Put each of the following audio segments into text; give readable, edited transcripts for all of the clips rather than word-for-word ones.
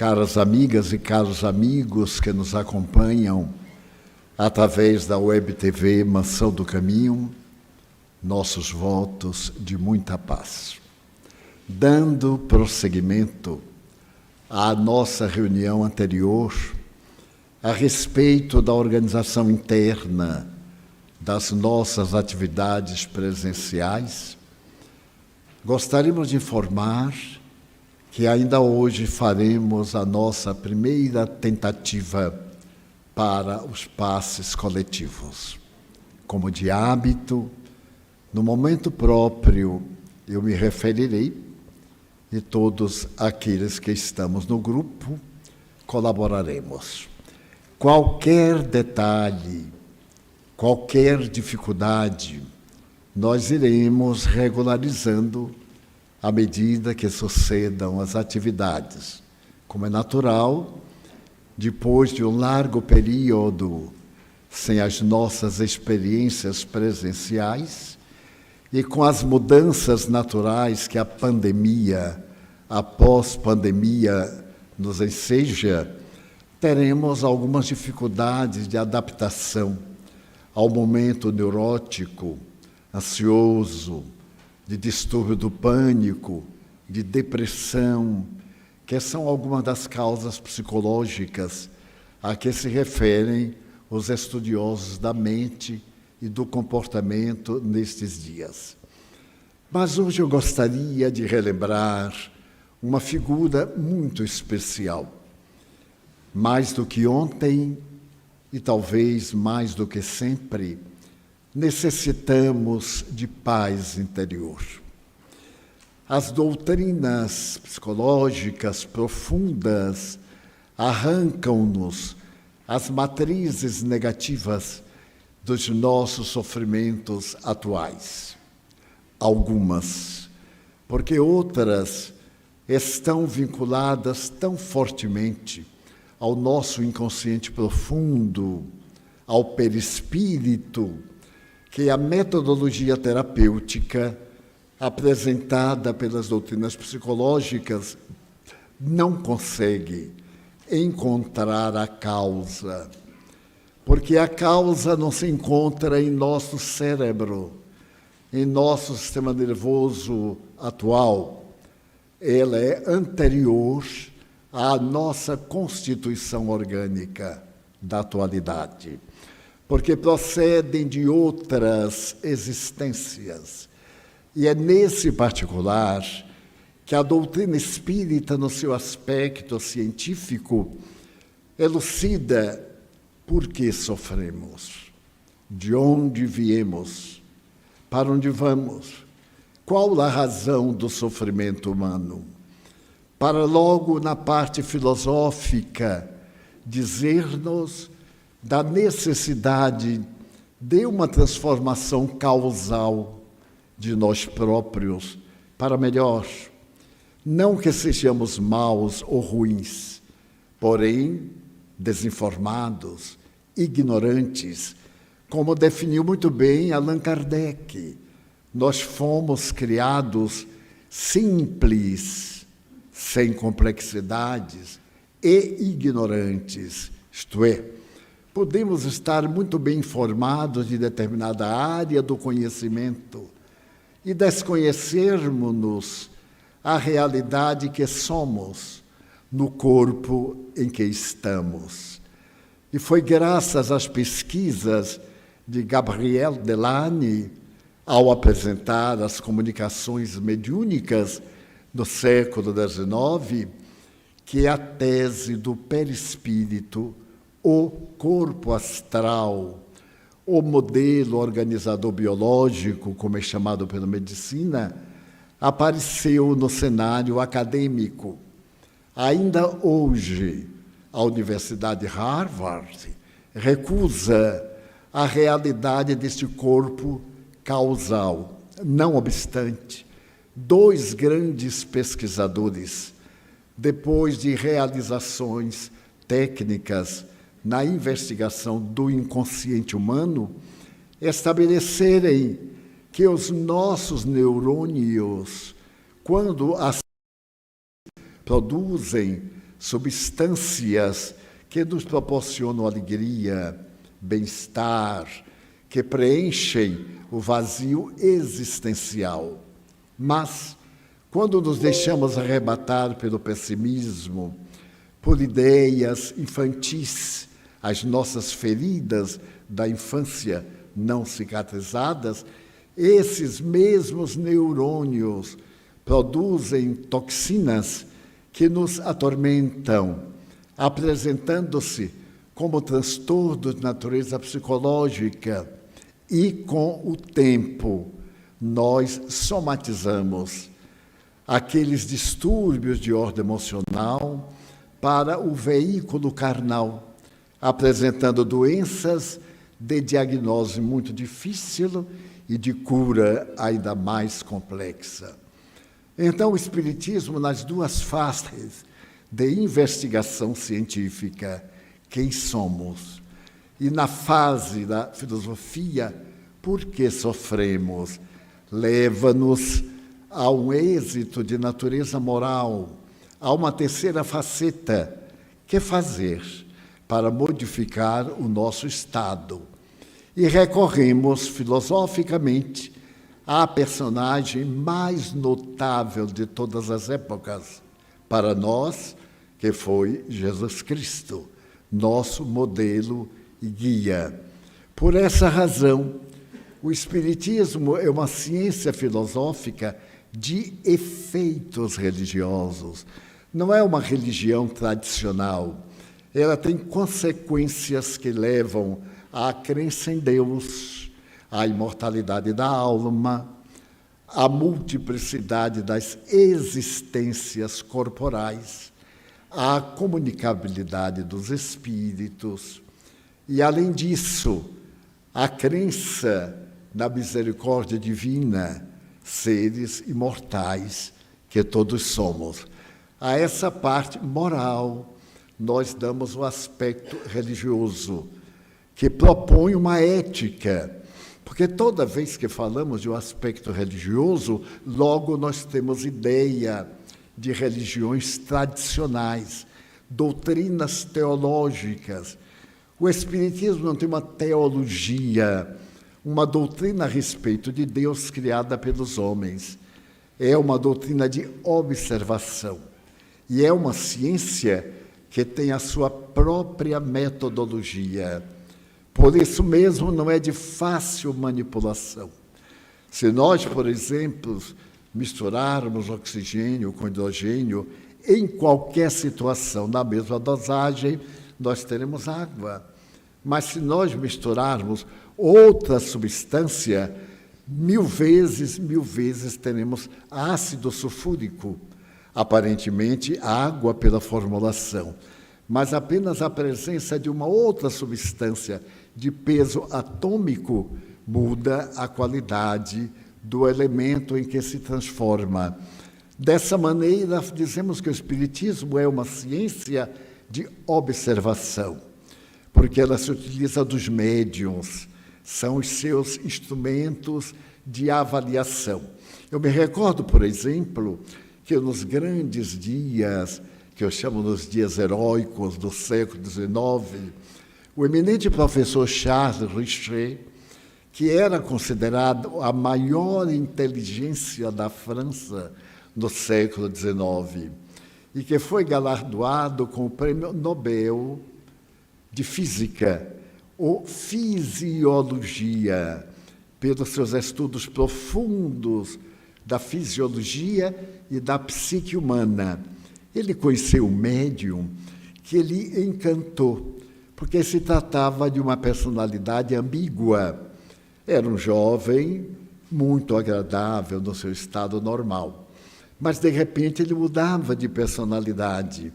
caras amigas e caros amigos que nos acompanham através da Web TV Mansão do Caminho, nossos votos de muita paz. Dando prosseguimento à nossa reunião anterior a respeito da organização interna das nossas atividades presenciais, gostaríamos de informar que ainda hoje faremos a nossa primeira tentativa para os passes coletivos. Como de hábito, no momento próprio eu me referirei e todos aqueles que estamos no grupo colaboraremos. Qualquer detalhe, qualquer dificuldade, nós iremos regularizando à medida que sucedam as atividades. Como é natural, depois de um largo período sem as nossas experiências presenciais e com as mudanças naturais que a pandemia, a pós-pandemia, nos enseja, teremos algumas dificuldades de adaptação ao momento neurótico, ansioso, de distúrbio do pânico, de depressão, que são algumas das causas psicológicas a que se referem os estudiosos da mente e do comportamento nestes dias. Mas hoje eu gostaria de relembrar uma figura muito especial. Mais do que ontem, e talvez mais do que sempre, necessitamos de paz interior. As doutrinas psicológicas profundas arrancam-nos as matrizes negativas dos nossos sofrimentos atuais. Algumas, porque outras estão vinculadas tão fortemente ao nosso inconsciente profundo, ao perispírito, que a metodologia terapêutica apresentada pelas doutrinas psicológicas não consegue encontrar a causa, porque a causa não se encontra em nosso cérebro, em nosso sistema nervoso atual. Ela é anterior à nossa constituição orgânica da atualidade, porque procedem de outras existências. E é nesse particular que a doutrina espírita, no seu aspecto científico, elucida por que sofremos, de onde viemos, para onde vamos, qual a razão do sofrimento humano, para logo, na parte filosófica, dizer-nos da necessidade de uma transformação causal de nós próprios para melhor. Não que sejamos maus ou ruins, porém desinformados, ignorantes, como definiu muito bem Allan Kardec. Nós fomos criados simples, sem complexidades e ignorantes, isto é, podemos estar muito bem informados de determinada área do conhecimento e desconhecermos-nos a realidade que somos no corpo em que estamos. E foi graças às pesquisas de Gabriel Delany, ao apresentar as comunicações mediúnicas do século XIX, que a tese do perispírito, o corpo astral, o modelo organizador biológico, como é chamado pela medicina, apareceu no cenário acadêmico. Ainda hoje, a Universidade de Harvard recusa a realidade deste corpo causal. Não obstante, dois grandes pesquisadores, depois de realizações técnicas na investigação do inconsciente humano, estabelecerem que os nossos neurônios, quando produzem substâncias que nos proporcionam alegria, bem-estar, que preenchem o vazio existencial. Mas, quando nos deixamos arrebatar pelo pessimismo, por ideias infantis, as nossas feridas da infância não cicatrizadas, esses mesmos neurônios produzem toxinas que nos atormentam, apresentando-se como transtornos de natureza psicológica, e com o tempo nós somatizamos aqueles distúrbios de ordem emocional para o veículo carnal, apresentando doenças de diagnose muito difícil e de cura ainda mais complexa. Então, o Espiritismo, nas duas fases de investigação científica, quem somos? E na fase da filosofia, por que sofremos? Leva-nos a um êxito de natureza moral, a uma terceira faceta, que fazer para modificar o nosso estado. E recorremos filosoficamente à personagem mais notável de todas as épocas, para nós, que foi Jesus Cristo, nosso modelo e guia. Por essa razão, o Espiritismo é uma ciência filosófica de efeitos religiosos. Não é uma religião tradicional. Ela tem consequências que levam à crença em Deus, à imortalidade da alma, à multiplicidade das existências corporais, à comunicabilidade dos espíritos e, além disso, a crença na misericórdia divina, seres imortais que todos somos. A essa parte moral, nós damos o aspecto religioso, que propõe uma ética, porque toda vez que falamos de um aspecto religioso, logo nós temos ideia de religiões tradicionais, doutrinas teológicas. O Espiritismo não tem uma teologia, uma doutrina a respeito de Deus criada pelos homens. É uma doutrina de observação. E é uma ciência que tem a sua própria metodologia. Por isso mesmo, não é de fácil manipulação. Se nós, por exemplo, misturarmos oxigênio com hidrogênio, em qualquer situação, na mesma dosagem, nós teremos água. Mas se nós misturarmos outra substância, mil vezes teremos ácido sulfúrico. Aparentemente, água pela formulação, mas apenas a presença de uma outra substância de peso atômico muda a qualidade do elemento em que se transforma. Dessa maneira, dizemos que o Espiritismo é uma ciência de observação, porque ela se utiliza dos médiuns, são os seus instrumentos de avaliação. Eu me recordo, por exemplo, que nos grandes dias, que eu chamo nos dias heróicos do século XIX, o eminente professor Charles Richet, que era considerado a maior inteligência da França no século XIX, e que foi galardoado com o Prêmio Nobel de Física, ou Fisiologia, pelos seus estudos profundos da fisiologia e da psique humana. Ele conheceu um médium que lhe encantou, porque se tratava de uma personalidade ambígua. Era um jovem muito agradável no seu estado normal, mas, de repente, ele mudava de personalidade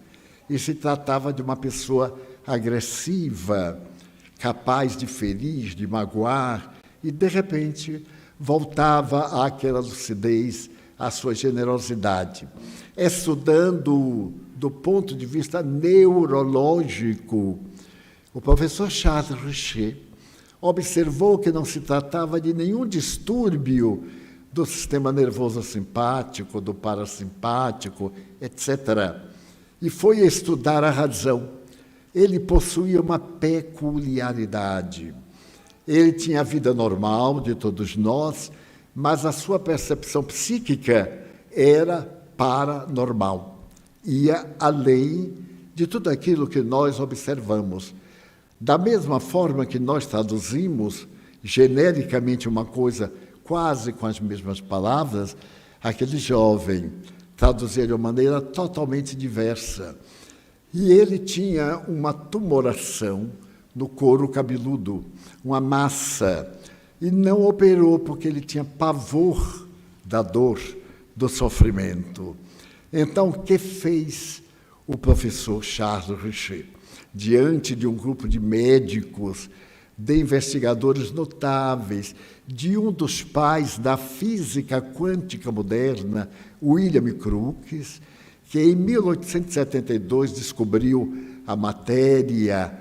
e se tratava de uma pessoa agressiva, capaz de ferir, de magoar, e, de repente, voltava àquela lucidez, à sua generosidade. Estudando do ponto de vista neurológico, o professor Charles Richet observou que não se tratava de nenhum distúrbio do sistema nervoso simpático, do parasimpático, etc. e foi estudar a razão. Ele possuía uma peculiaridade. Ele tinha a vida normal de todos nós, mas a sua percepção psíquica era paranormal. Ia além de tudo aquilo que nós observamos. Da mesma forma que nós traduzimos genericamente uma coisa quase com as mesmas palavras, aquele jovem traduzia de uma maneira totalmente diversa. E ele tinha uma tumoração no couro cabeludo, uma massa, e não operou porque ele tinha pavor da dor, do sofrimento. Então, o que fez o professor Charles Richer? Diante de um grupo de médicos, de investigadores notáveis, de um dos pais da física quântica moderna, William Crookes, que em 1872 descobriu a matéria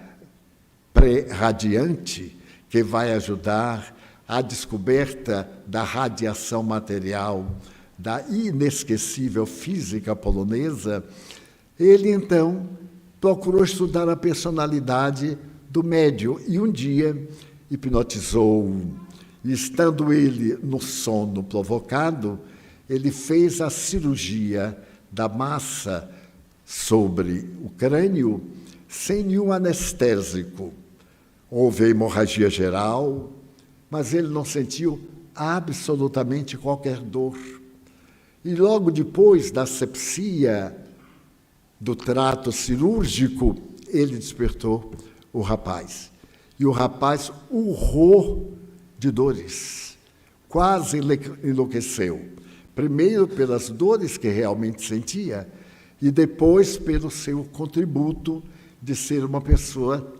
pré-radiante, que vai ajudar à descoberta da radiação material, da inesquecível física polonesa. Ele, então, procurou estudar a personalidade do médium e um dia hipnotizou. E estando ele no sono provocado, ele fez a cirurgia da massa sobre o crânio sem nenhum anestésico. Houve hemorragia geral, mas ele não sentiu absolutamente qualquer dor. E logo depois da asepsia do trato cirúrgico, ele despertou o rapaz. E o rapaz urrou de dores, quase enlouqueceu. Primeiro pelas dores que realmente sentia e depois pelo seu contributo de ser uma pessoa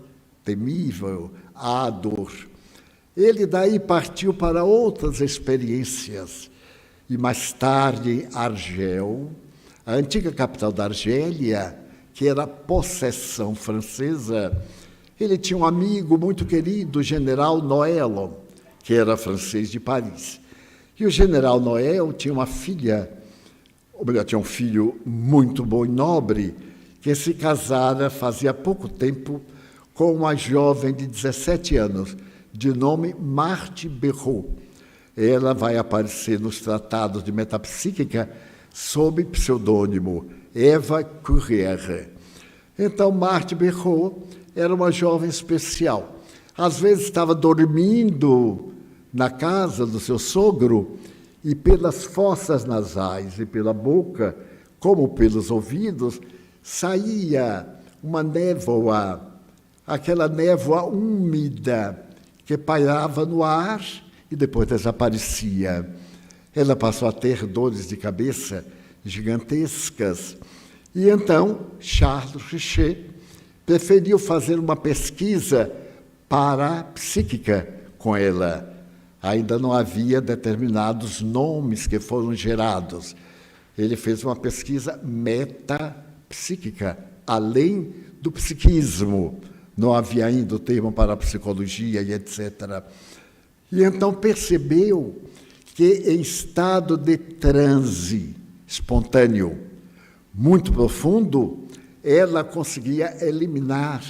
temível à dor. Ele daí partiu para outras experiências e mais tarde Argel, a antiga capital da Argélia, que era possessão francesa. Ele tinha um amigo muito querido, o general Noël, que era francês de Paris. E o general Noël tinha uma filha, ou melhor, tinha um filho muito bom e nobre, que se casara fazia pouco tempo com uma jovem de 17 anos, de nome Marthe Berrault. Ela vai aparecer nos tratados de metapsíquica sob pseudônimo Eva Curie. Então, Marthe Berrault era uma jovem especial. Às vezes estava dormindo na casa do seu sogro e pelas fossas nasais e pela boca, como pelos ouvidos, saía uma névoa, aquela névoa úmida que pairava no ar e depois desaparecia. Ela passou a ter dores de cabeça gigantescas. E então, Charles Richer preferiu fazer uma pesquisa parapsíquica com ela. Ainda não havia determinados nomes que foram gerados. Ele fez uma pesquisa metapsíquica, além do psiquismo. Não havia ainda o termo parapsicologia e etc. E então percebeu que em estado de transe espontâneo muito profundo, ela conseguia eliminar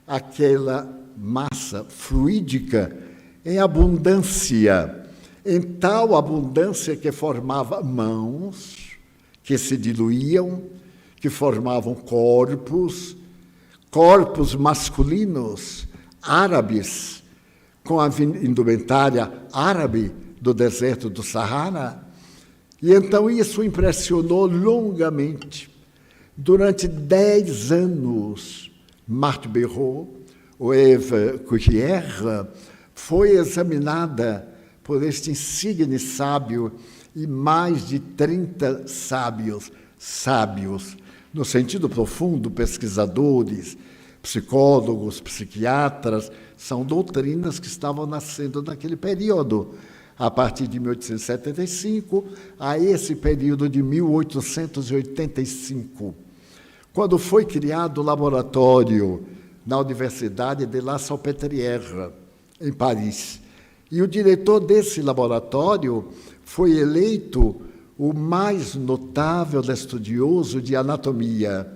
aquela massa fluídica em abundância, em tal abundância que formava mãos que se diluíam, que formavam corpos masculinos, árabes, com a indumentária árabe do deserto do Saara. E então isso impressionou longamente. Durante 10 anos, Marthe Berrault, ou Eva Curie, foi examinada por este insigne sábio e mais de 30 sábios, no sentido profundo, pesquisadores, psicólogos, psiquiatras, são doutrinas que estavam nascendo naquele período, a partir de 1875 a esse período de 1885, quando foi criado o laboratório na Universidade de La Salpêtrière, em Paris. E o diretor desse laboratório foi eleito o mais notável estudioso de anatomia,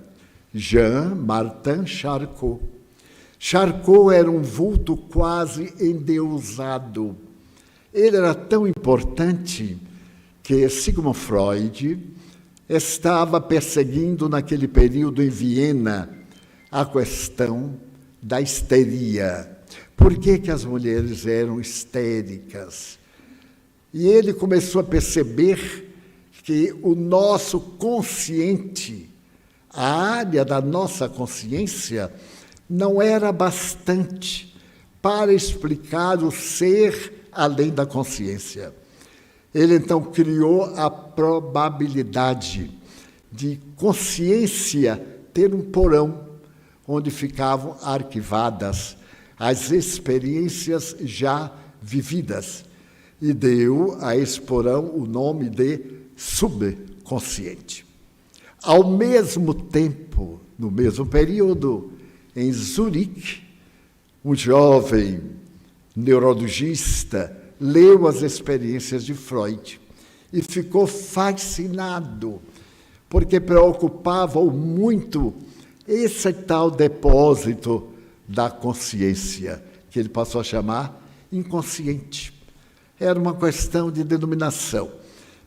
Jean-Martin Charcot. Charcot era um vulto quase endeusado. Ele era tão importante que Sigmund Freud estava perseguindo naquele período em Viena a questão da histeria. Por que as mulheres eram histéricas? E ele começou a perceber que o nosso consciente, a área da nossa consciência, não era bastante para explicar o ser além da consciência. Ele, então, criou a probabilidade de consciência ter um porão onde ficavam arquivadas as experiências já vividas e deu a esse porão o nome de subconsciente. Ao mesmo tempo, no mesmo período, em Zurique, um jovem neurologista leu as experiências de Freud e ficou fascinado, porque preocupava-o muito esse tal depósito da consciência, que ele passou a chamar inconsciente. Era uma questão de denominação.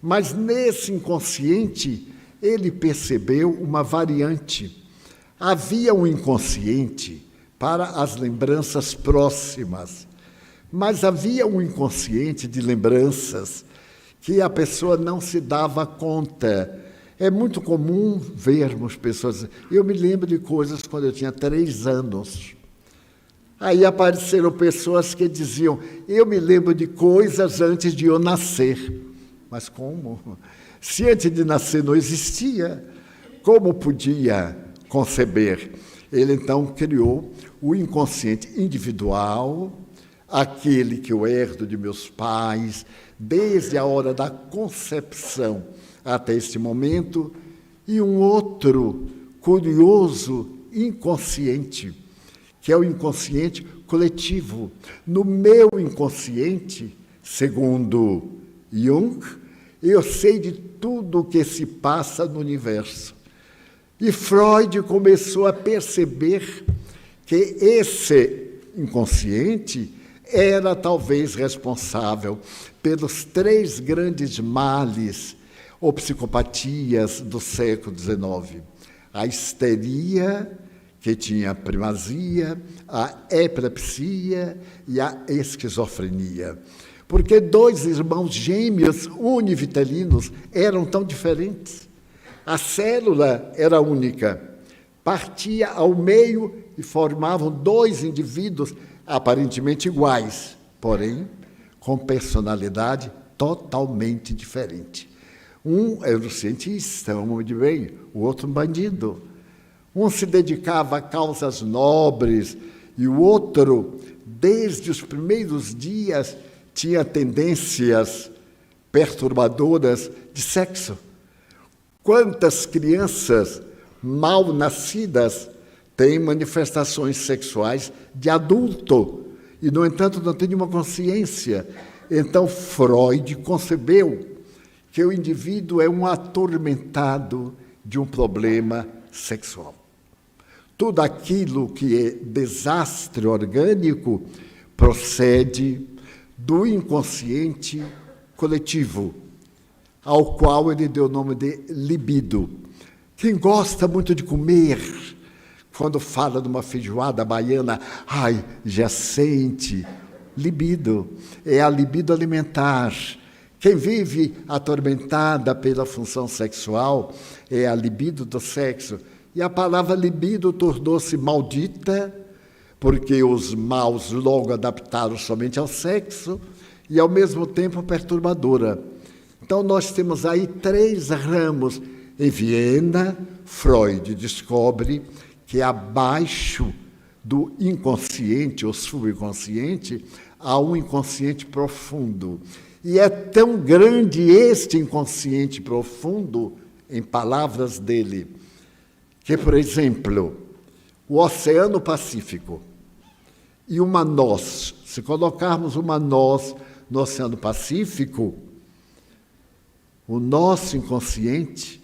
Mas nesse inconsciente, ele percebeu uma variante. Havia um inconsciente para as lembranças próximas, mas havia um inconsciente de lembranças que a pessoa não se dava conta. É muito comum vermos pessoas... Eu me lembro de coisas quando eu tinha 3 anos. Aí apareceram pessoas que diziam, eu me lembro de coisas antes de eu nascer. Mas como? Se antes de nascer não existia, como podia conceber? Ele, então, criou o inconsciente individual, aquele que eu herdo de meus pais, desde a hora da concepção até este momento, e um outro curioso inconsciente, que é o inconsciente coletivo. No meu inconsciente, segundo Jung, eu sei de tudo o que se passa no universo. E Freud começou a perceber que esse inconsciente era talvez responsável pelos 3 grandes males ou psicopatias do século XIX. A histeria, que tinha a primazia, a epilepsia e a esquizofrenia. Porque 2 irmãos gêmeos univitelinos eram tão diferentes. A célula era única, partia ao meio e formavam 2 indivíduos aparentemente iguais, porém com personalidade totalmente diferente. Um era um cientista, um homem de bem, o outro um bandido. Um se dedicava a causas nobres e o outro, desde os primeiros dias, tinha tendências perturbadoras de sexo. Quantas crianças mal nascidas têm manifestações sexuais de adulto e, no entanto, não têm nenhuma consciência? Então, Freud concebeu que o indivíduo é um atormentado de um problema sexual. Tudo aquilo que é desastre orgânico procede do inconsciente coletivo, ao qual ele deu o nome de libido. Quem gosta muito de comer, quando fala de uma feijoada baiana, já sente libido. É a libido alimentar. Quem vive atormentada pela função sexual é a libido do sexo. E a palavra libido tornou-se maldita, porque os maus logo adaptaram somente ao sexo, e ao mesmo tempo perturbadora. Então nós temos aí 3 ramos. Em Viena, Freud descobre que abaixo do inconsciente ou subconsciente há um inconsciente profundo. E é tão grande este inconsciente profundo, em palavras dele, que, por exemplo, o Oceano Pacífico e uma noz, se colocarmos uma noz no Oceano Pacífico, o nosso inconsciente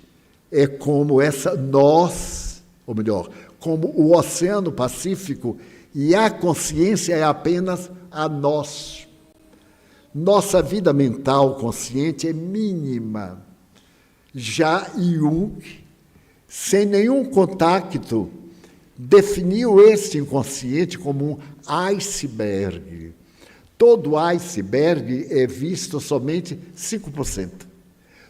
é como essa noz ou melhor, como o Oceano Pacífico, e a consciência é apenas a nós. Nossa vida mental consciente é mínima. Já Jung, sem nenhum contato, definiu este inconsciente como um iceberg. Todo iceberg é visto somente 5%.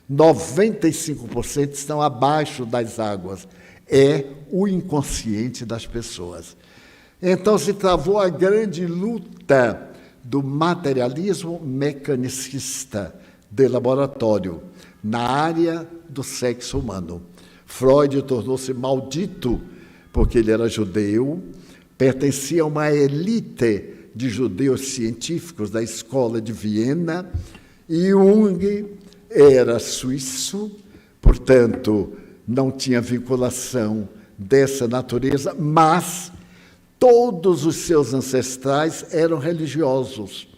95% estão abaixo das águas. É o inconsciente das pessoas. Então se travou a grande luta do materialismo mecanicista de laboratório na área do sexo humano. Freud tornou-se maldito porque ele era judeu, pertencia a uma elite de judeus científicos da escola de Viena, e Jung era suíço, portanto, não tinha vinculação dessa natureza, mas todos os seus ancestrais eram religiosos.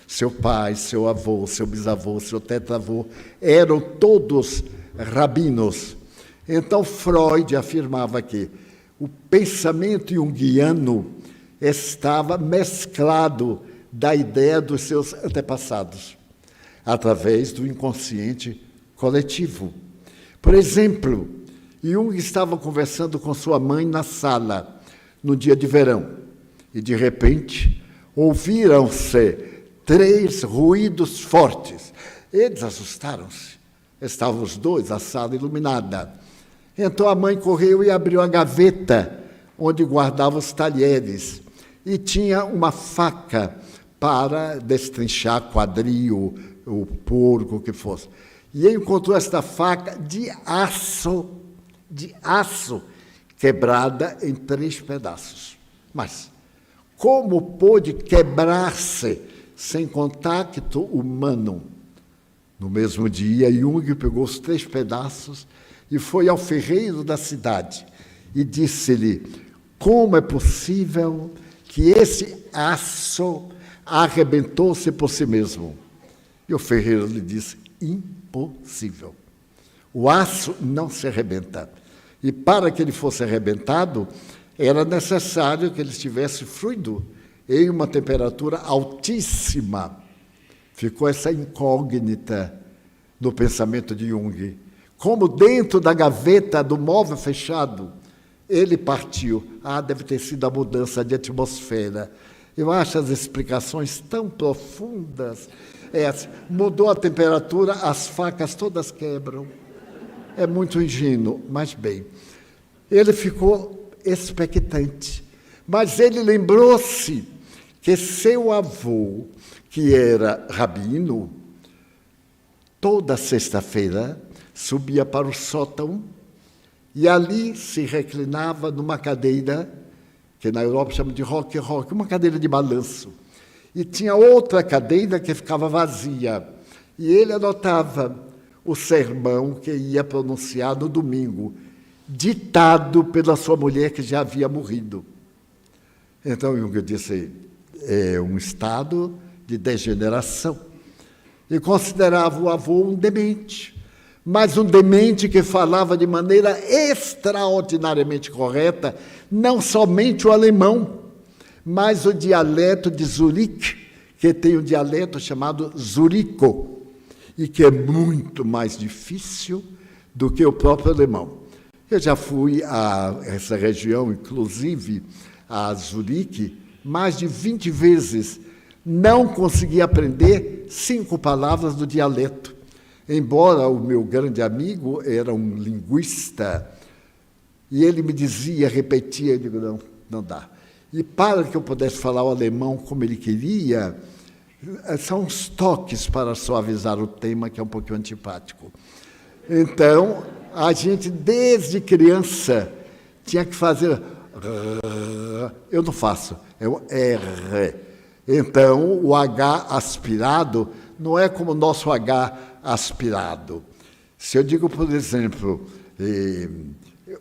Seu pai, seu avô, seu bisavô, seu tetravô, eram todos rabinos. Então, Freud afirmava que o pensamento junguiano estava mesclado da ideia dos seus antepassados, através do inconsciente coletivo. Por exemplo, Jung estava conversando com sua mãe na sala, no dia de verão, e, de repente, ouviram-se 3 ruídos fortes. Eles assustaram-se. Estavam os dois, a sala iluminada. Então a mãe correu e abriu a gaveta onde guardava os talheres, e tinha uma faca para destrinchar quadril, o porco, o que fosse. E encontrou esta faca de aço, quebrada em 3 pedaços. Mas como pôde quebrar-se sem contato humano? No mesmo dia, Jung pegou os 3 pedaços e foi ao ferreiro da cidade e disse-lhe: como é possível que esse aço arrebentou-se por si mesmo? E o ferreiro lhe disse: impossível. O aço não se arrebenta. E para que ele fosse arrebentado, era necessário que ele estivesse fluido em uma temperatura altíssima. Ficou essa incógnita no pensamento de Jung. Como dentro da gaveta do móvel fechado, ele partiu. Deve ter sido a mudança de atmosfera. Eu acho as explicações tão profundas. Mudou a temperatura, as facas todas quebram. É muito ingênuo, mas bem. Ele ficou expectante. Mas ele lembrou-se que seu avô, que era rabino, toda sexta-feira subia para o sótão e ali se reclinava numa cadeira, que na Europa chama de rock, uma cadeira de balanço. E tinha outra cadeira que ficava vazia. E ele anotava o sermão que ia pronunciar no domingo, ditado pela sua mulher que já havia morrido. Então Jung disse: é um estado de degeneração. E considerava o avô um demente, mas um demente que falava de maneira extraordinariamente correta, não somente o alemão, mas o dialeto de Zurique, que tem um dialeto chamado zurico, e que é muito mais difícil do que o próprio alemão. Eu já fui a essa região, inclusive a Zurique, mais de 20 vezes. Não consegui aprender 5 palavras do dialeto. Embora o meu grande amigo era um linguista, e ele me dizia, repetia, eu digo, não dá. E para que eu pudesse falar o alemão como ele queria, são uns toques para suavizar o tema, que é um pouquinho antipático. Então, a gente, desde criança, tinha que fazer... Eu não faço, é o R. Então, o H aspirado não é como o nosso H aspirado. Se eu digo, por exemplo,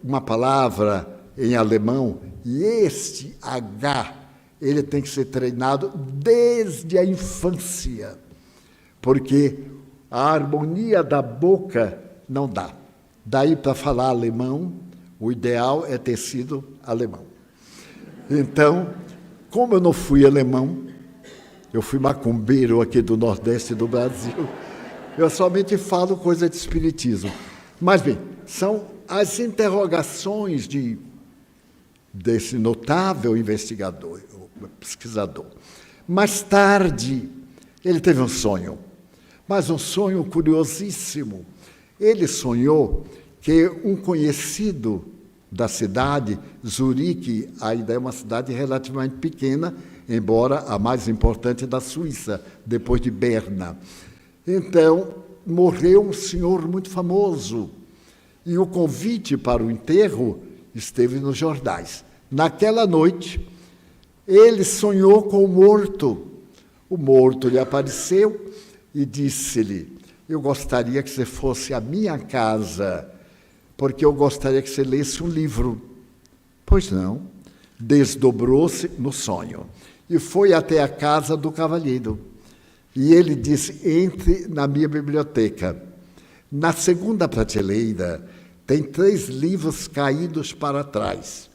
uma palavra em alemão, e este H, ele tem que ser treinado desde a infância, porque a harmonia da boca não dá. Daí, para falar alemão, O ideal é ter sido alemão. Então, como eu não fui alemão, eu fui macumbeiro aqui do Nordeste do Brasil, eu somente falo coisa de espiritismo. Mas, bem, são as interrogações desse notável investigador, pesquisador. Mais tarde, ele teve um sonho, mas um sonho curiosíssimo. Ele sonhou que um conhecido da cidade, Zurique, ainda é uma cidade relativamente pequena, embora a mais importante da Suíça, depois de Berna. Então, morreu um senhor muito famoso, e o convite para o enterro esteve nos jornais. Naquela noite, ele sonhou com o morto. O morto lhe apareceu e disse-lhe: eu gostaria que você fosse à minha casa, porque eu gostaria que você lesse um livro. Pois não. Desdobrou-se no sonho e foi até a casa do cavalheiro. E ele disse: entre na minha biblioteca. Na segunda prateleira tem 3 livros caídos para trás.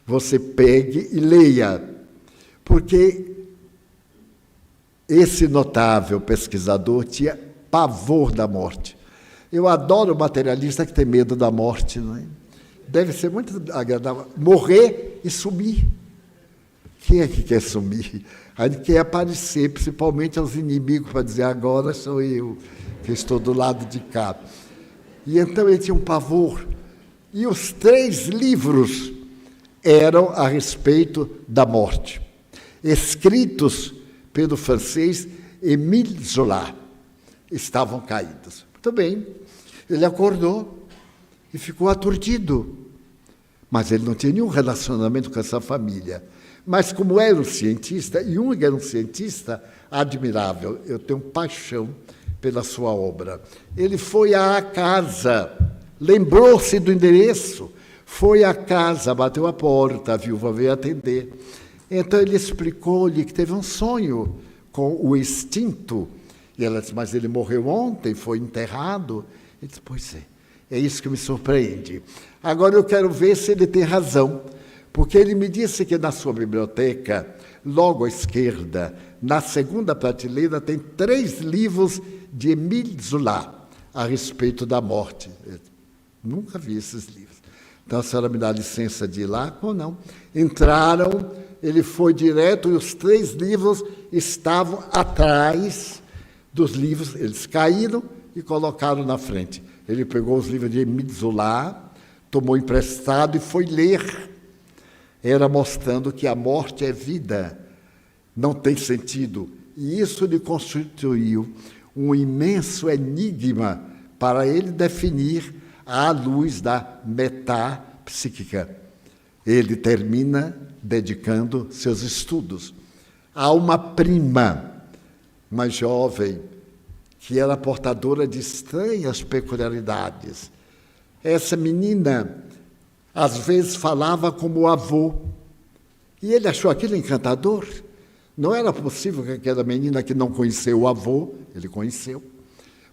Você pegue e leia, porque esse notável pesquisador tinha pavor da morte. Eu adoro o materialista que tem medo da morte, não é? Deve ser muito agradável morrer e sumir. Quem é que quer sumir? A gente quer aparecer, principalmente aos inimigos, para dizer: agora sou eu, que estou do lado de cá. E então ele tinha um pavor. E os 3 livros eram a respeito da morte, escritos pelo francês Émile Zola. Estavam caídos. Muito bem. Ele acordou e ficou aturdido. Mas ele não tinha nenhum relacionamento com essa família. Mas como era um cientista, e Jung era um cientista admirável, eu tenho paixão pela sua obra. Ele foi à casa, lembrou-se do endereço, foi à casa, bateu a porta, a viúva veio atender. Então ele explicou-lhe que teve um sonho com o extinto. E ela disse: mas ele morreu ontem, foi enterrado. Ele disse: pois é isso que me surpreende. Agora eu quero ver se ele tem razão, porque ele me disse que na sua biblioteca, logo à esquerda, na segunda prateleira, tem 3 livros de Émile Zola a respeito da morte. Eu nunca vi esses livros. Então a senhora me dá licença de ir lá? Ou não? Entraram, ele foi direto e os 3 livros estavam atrás dos livros. Eles caíram e colocaram na frente. Ele pegou os livros de Émile Zola, tomou emprestado e foi ler. Era mostrando que a morte é vida, não tem sentido. E isso lhe constituiu um imenso enigma para ele definir à luz da metapsíquica. Ele termina dedicando seus estudos a uma prima, uma jovem, que era portadora de estranhas peculiaridades. Essa menina, às vezes, falava como o avô, e ele achou aquilo encantador. Não era possível que aquela menina que não conheceu o avô, ele conheceu,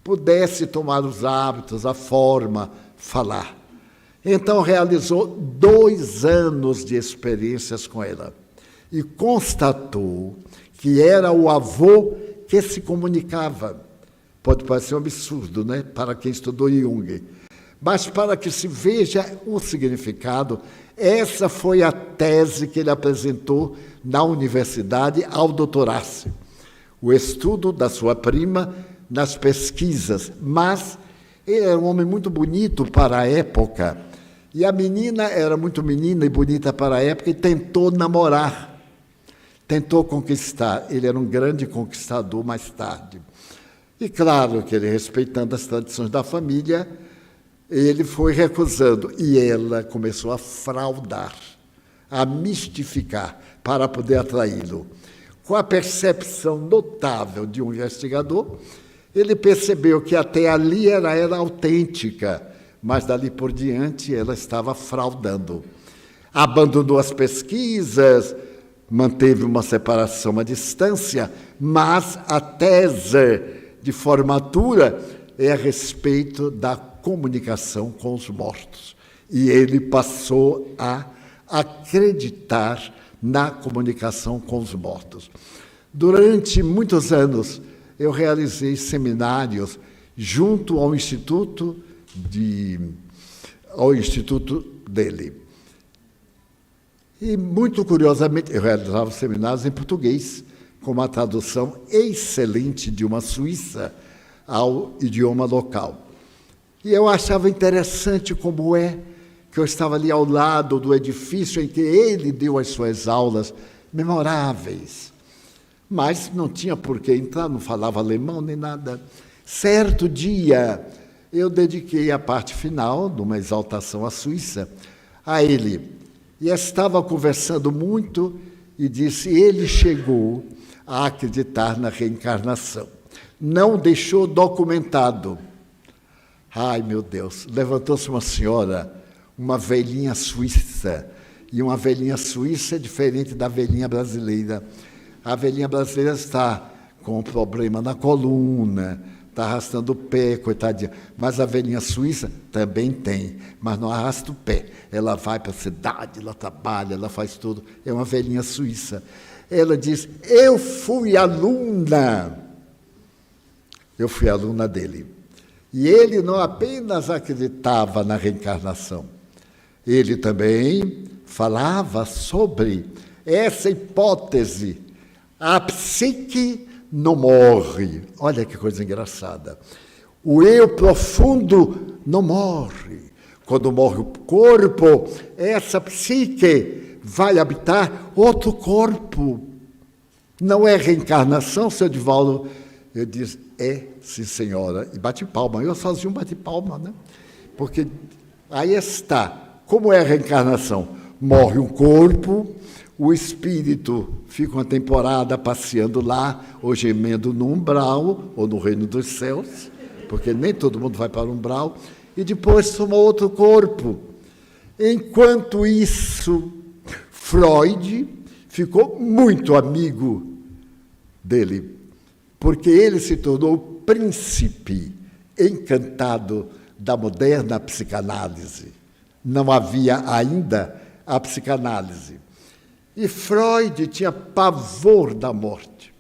pudesse tomar os hábitos, a forma, falar. Então realizou 2 anos de experiências com ela e constatou que era o avô que se comunicava. Pode parecer um absurdo, né, para quem estudou Jung, mas para que se veja o significado, essa foi a tese que ele apresentou na universidade ao doutorar-se. O estudo da sua prima nas pesquisas, mas ele era um homem muito bonito para a época, e a menina era muito menina e bonita para a época e tentou namorar, tentou conquistar. Ele era um grande conquistador mais tarde. E claro que ele, respeitando as tradições da família, ele foi recusando. E ela começou a fraudar, a mistificar, para poder atraí-lo. Com a percepção notável de um investigador, ele percebeu que até ali era autêntica, mas dali por diante ela estava fraudando. Abandonou as pesquisas, manteve uma separação, uma distância, mas a tese de formatura é a respeito da comunicação com os mortos. E ele passou a acreditar na comunicação com os mortos. Durante muitos anos, eu realizei seminários junto ao instituto dele. E, muito curiosamente, eu realizava seminários em português, com uma tradução excelente de uma suíça ao idioma local. E eu achava interessante como é que eu estava ali ao lado do edifício em que ele deu as suas aulas memoráveis. Mas não tinha por que entrar, não falava alemão nem nada. Certo dia, eu dediquei a parte final, de uma exaltação à Suíça, a ele. E estava conversando muito e disse, ele chegou a acreditar na reencarnação. Não deixou documentado. Ai, meu Deus, levantou-se uma senhora, uma velhinha suíça, e uma velhinha suíça é diferente da velhinha brasileira. A velhinha brasileira está com um problema na coluna, está arrastando o pé, coitadinha. Mas a velhinha suíça também tem, mas não arrasta o pé. Ela vai para a cidade, ela trabalha, ela faz tudo. É uma velhinha suíça. Ela diz, eu fui aluna dele. E ele não apenas acreditava na reencarnação, ele também falava sobre essa hipótese. A psique não morre. Olha que coisa engraçada. O eu profundo não morre. Quando morre o corpo, essa psique vai habitar outro corpo. Não é reencarnação, seu Divaldo? Eu disse, sim, senhora. E bate palma. Eu sozinho bate palma, né? Porque aí está. Como é a reencarnação? Morre um corpo, o espírito fica uma temporada passeando lá, ou gemendo no umbral, ou no reino dos céus, porque nem todo mundo vai para o umbral, e depois toma outro corpo. Enquanto isso, Freud ficou muito amigo dele, porque ele se tornou o príncipe encantado da moderna psicanálise. Não havia ainda a psicanálise. E Freud tinha pavor da morte.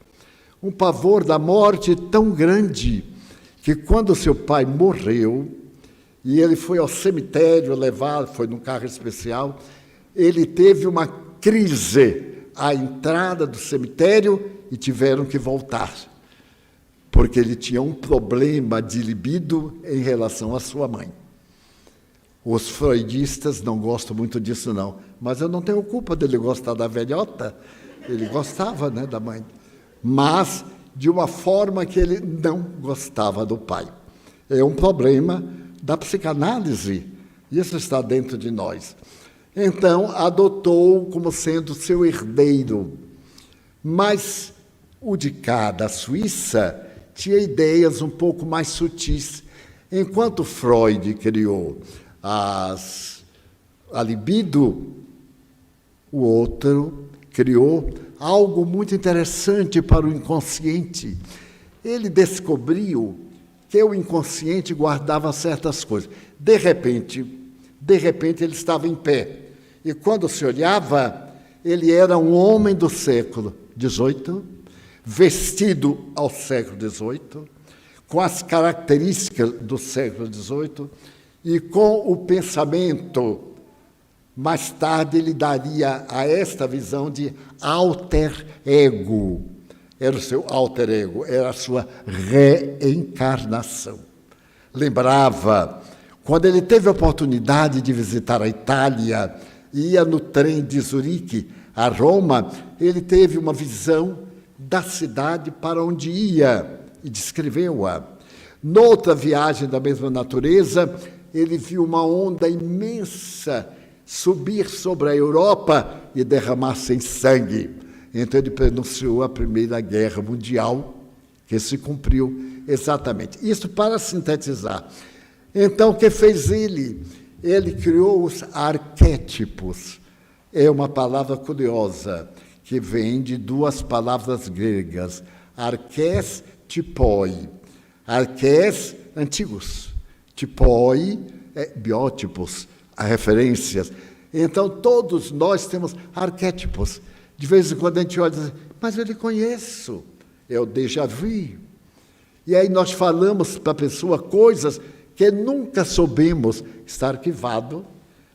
Um pavor da morte tão grande que quando seu pai morreu, e ele foi ao cemitério levado, foi num carro especial, ele teve uma crise à entrada do cemitério e tiveram que voltar, porque ele tinha um problema de libido em relação à sua mãe. Os freudistas não gostam muito disso, não. Mas eu não tenho culpa dele gostar da velhota. Ele gostava, né, da mãe. Mas de uma forma que ele não gostava do pai. É um problema da psicanálise. Isso está dentro de nós. Então, adotou como sendo seu herdeiro. Mas o de cá, da Suíça, tinha ideias um pouco mais sutis. Enquanto Freud criou a libido, o outro criou algo muito interessante para o inconsciente. Ele descobriu que o inconsciente guardava certas coisas. De repente ele estava em pé. E quando se olhava, ele era um homem do século XVIII, vestido ao século XVIII, com as características do século XVIII, e com o pensamento. Mais tarde ele daria a esta visão de alter ego. Era o seu alter ego, era a sua reencarnação. Lembrava, quando ele teve a oportunidade de visitar a Itália, ia no trem de Zurique a Roma, ele teve uma visão da cidade para onde ia e descreveu-a. Noutra viagem da mesma natureza, ele viu uma onda imensa subir sobre a Europa e derramar-se em sangue. Então ele pronunciou a Primeira Guerra Mundial, que se cumpriu exatamente. Isso para sintetizar. Então, o que fez ele? Ele criou os arquétipos. É uma palavra curiosa, que vem de duas palavras gregas. Arqués, tipoi. Arqués, antigos. Tipoi, biótipos. referências. Então, todos nós temos arquétipos. De vez em quando a gente olha e diz, mas eu lhe conheço, é o déjà vu. E aí nós falamos para a pessoa coisas que nunca soubemos, está arquivado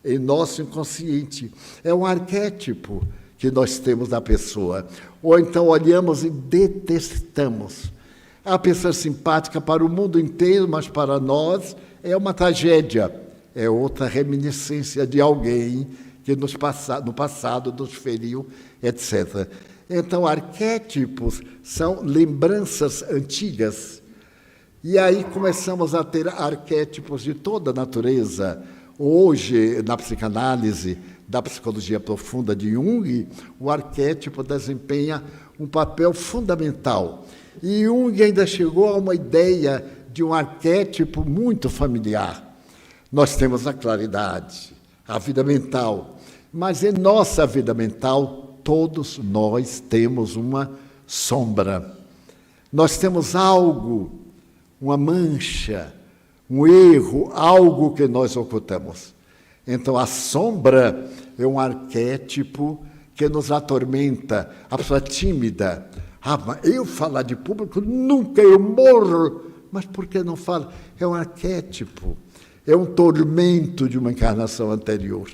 em nosso inconsciente. É um arquétipo que nós temos da pessoa. Ou então olhamos e detestamos. A pessoa simpática para o mundo inteiro, mas para nós é uma tragédia. É outra reminiscência de alguém que no passado nos feriu, etc. Então, arquétipos são lembranças antigas. E aí começamos a ter arquétipos de toda a natureza. Hoje, na psicanálise, da psicologia profunda de Jung, o arquétipo desempenha um papel fundamental. E Jung ainda chegou a uma ideia de um arquétipo muito familiar. Nós temos a claridade, a vida mental, mas em nossa vida mental, todos nós temos uma sombra. Nós temos algo, uma mancha, um erro, algo que nós ocultamos. Então, a sombra é um arquétipo que nos atormenta, a pessoa tímida. Mas eu falar de público, nunca eu morro. Mas por que não fala? É um arquétipo, é um tormento de uma encarnação anterior.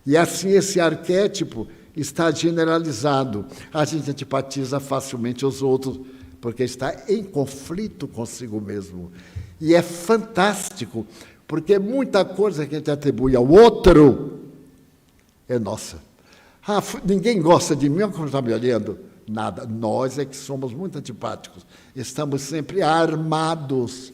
E assim esse arquétipo está generalizado. A gente antipatiza facilmente os outros, porque está em conflito consigo mesmo. E é fantástico, porque muita coisa que a gente atribui ao outro é nossa. Ninguém gosta de mim, como está me olhando? Nada. Nós é que somos muito antipáticos. Estamos sempre armados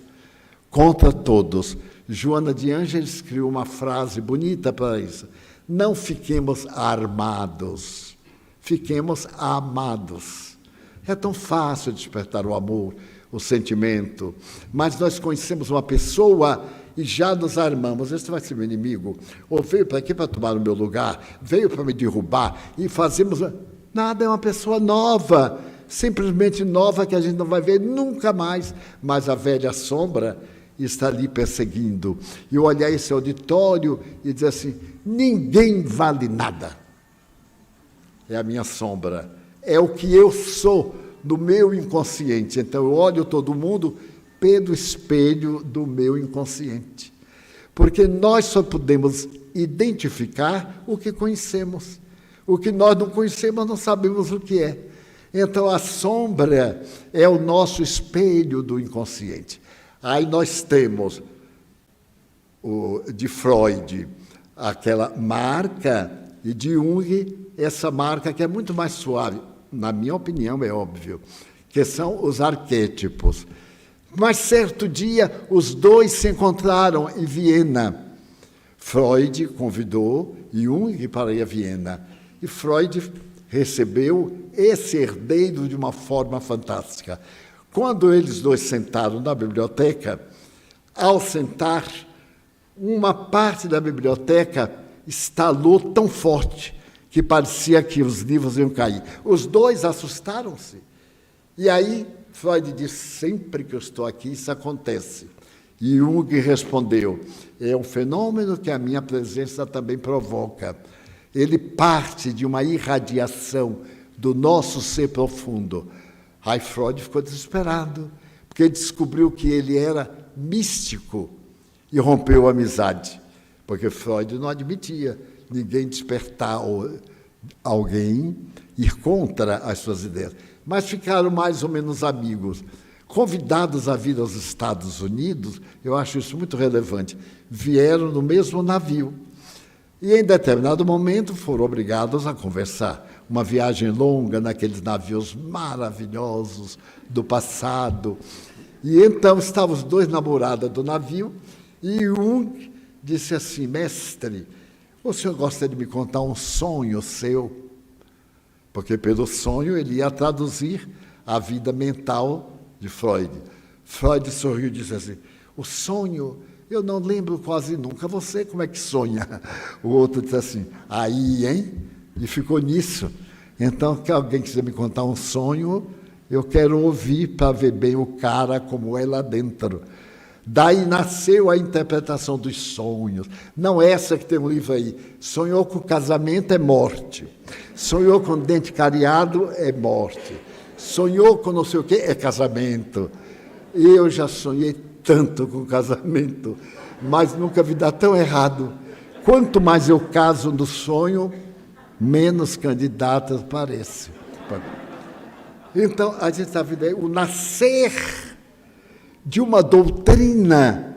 contra todos. Joana de Ângeles criou uma frase bonita para isso. Não fiquemos armados, fiquemos amados. É tão fácil despertar o amor, o sentimento, mas nós conhecemos uma pessoa e já nos armamos. Esse vai ser meu inimigo, ou veio para aqui para tomar o meu lugar, veio para me derrubar, e fazemos... Nada, é uma pessoa nova, simplesmente nova, que a gente não vai ver nunca mais, mas a velha sombra está ali perseguindo. E olhar esse auditório e dizer assim, ninguém vale nada. É a minha sombra, é o que eu sou do meu inconsciente. Então eu olho todo mundo pelo espelho do meu inconsciente. Porque nós só podemos identificar o que conhecemos. O que nós não conhecemos, não sabemos o que é. Então a sombra é o nosso espelho do inconsciente. Aí nós temos, de Freud, aquela marca, e de Jung, essa marca que é muito mais suave, na minha opinião, é óbvio, que são os arquétipos. Mas certo dia, os dois se encontraram em Viena. Freud convidou Jung para ir a Viena. E Freud recebeu esse herdeiro de uma forma fantástica. Quando eles dois sentaram na biblioteca, ao sentar, uma parte da biblioteca estalou tão forte que parecia que os livros iam cair. Os dois assustaram-se. E aí Freud disse, sempre que eu estou aqui, isso acontece. E Jung respondeu, é um fenômeno que a minha presença também provoca. Ele parte de uma irradiação do nosso ser profundo. Aí Freud ficou desesperado, porque descobriu que ele era místico e rompeu a amizade, porque Freud não admitia ninguém despertar alguém, ir contra as suas ideias. Mas ficaram mais ou menos amigos. Convidados a vir aos Estados Unidos, eu acho isso muito relevante, vieram no mesmo navio. E em determinado momento foram obrigados a conversar. Uma viagem longa naqueles navios maravilhosos do passado. E então estavam os dois namorados do navio e Jung disse assim, mestre, o senhor gosta de me contar um sonho seu? Porque pelo sonho ele ia traduzir a vida mental de Freud. Freud sorriu e disse assim, o sonho... Eu não lembro quase nunca. Você, como é que sonha? O outro disse assim, aí, hein? E ficou nisso. Então, que alguém quiser me contar um sonho, eu quero ouvir para ver bem o cara como é lá dentro. Daí nasceu a interpretação dos sonhos. Não essa que tem um livro aí. Sonhou com casamento é morte. Sonhou com dente cariado é morte. Sonhou com não sei o quê é casamento. Eu já sonhei tanto com casamento, mas nunca vi dar tão errado. Quanto mais eu caso no sonho, menos candidatas pareço. Então, a gente está vendo aí o nascer de uma doutrina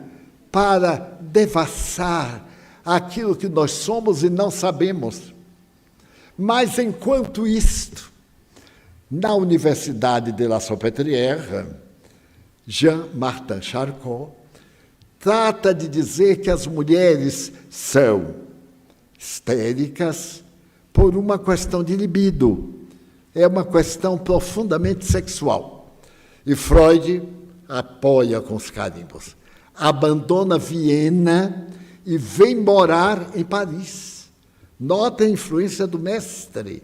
para devassar aquilo que nós somos e não sabemos. Mas, enquanto isto, na Universidade de La Salpêtrière, Jean-Martin Charcot trata de dizer que as mulheres são histéricas por uma questão de libido. É uma questão profundamente sexual. E Freud apoia com os carimbos. Abandona Viena e vem morar em Paris. Nota a influência do mestre.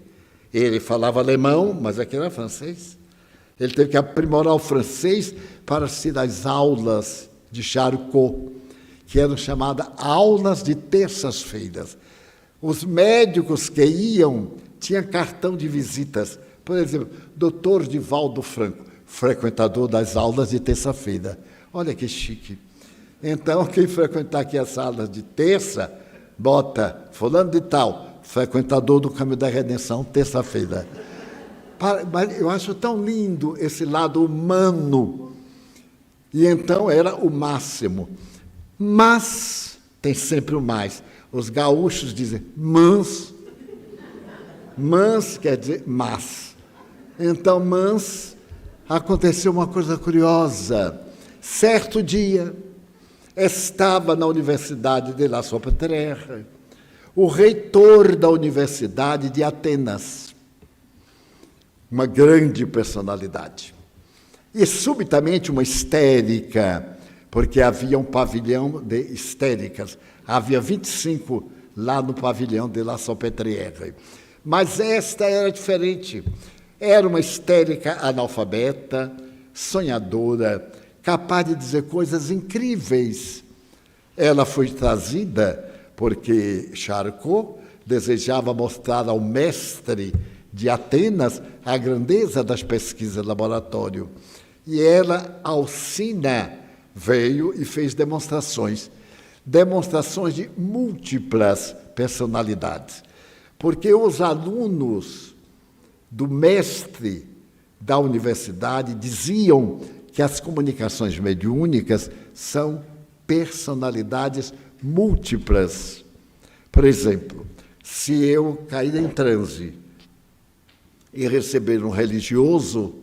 Ele falava alemão, mas aqui era francês. Ele teve que aprimorar o francês para assistir às aulas de Charcot, que eram chamadas aulas de terças-feiras. Os médicos que iam tinham cartão de visitas. Por exemplo, Dr. Divaldo Franco, frequentador das aulas de terça-feira. Olha que chique. Então, quem frequentar aqui as aulas de terça, bota fulano de tal, frequentador do Caminho da Redenção, terça-feira. Mas eu acho tão lindo esse lado humano. E então era o máximo. Mas, tem sempre o mais. Os gaúchos dizem mans. Mans quer dizer mas. Então, mans, aconteceu uma coisa curiosa. Certo dia, estava na Universidade de La Salpêtrière o reitor da Universidade de Atenas, uma grande personalidade. E, subitamente, uma histérica, porque havia um pavilhão de histéricas. Havia 25 lá no pavilhão de La Salpêtrière. Mas esta era diferente. Era uma histérica analfabeta, sonhadora, capaz de dizer coisas incríveis. Ela foi trazida porque Charcot desejava mostrar ao mestre de Atenas a grandeza das pesquisas de laboratório. E ela, Alcina, veio e fez demonstrações de múltiplas personalidades. Porque os alunos do mestre da universidade diziam que as comunicações mediúnicas são personalidades múltiplas. Por exemplo, se eu cair em transe e receber um religioso,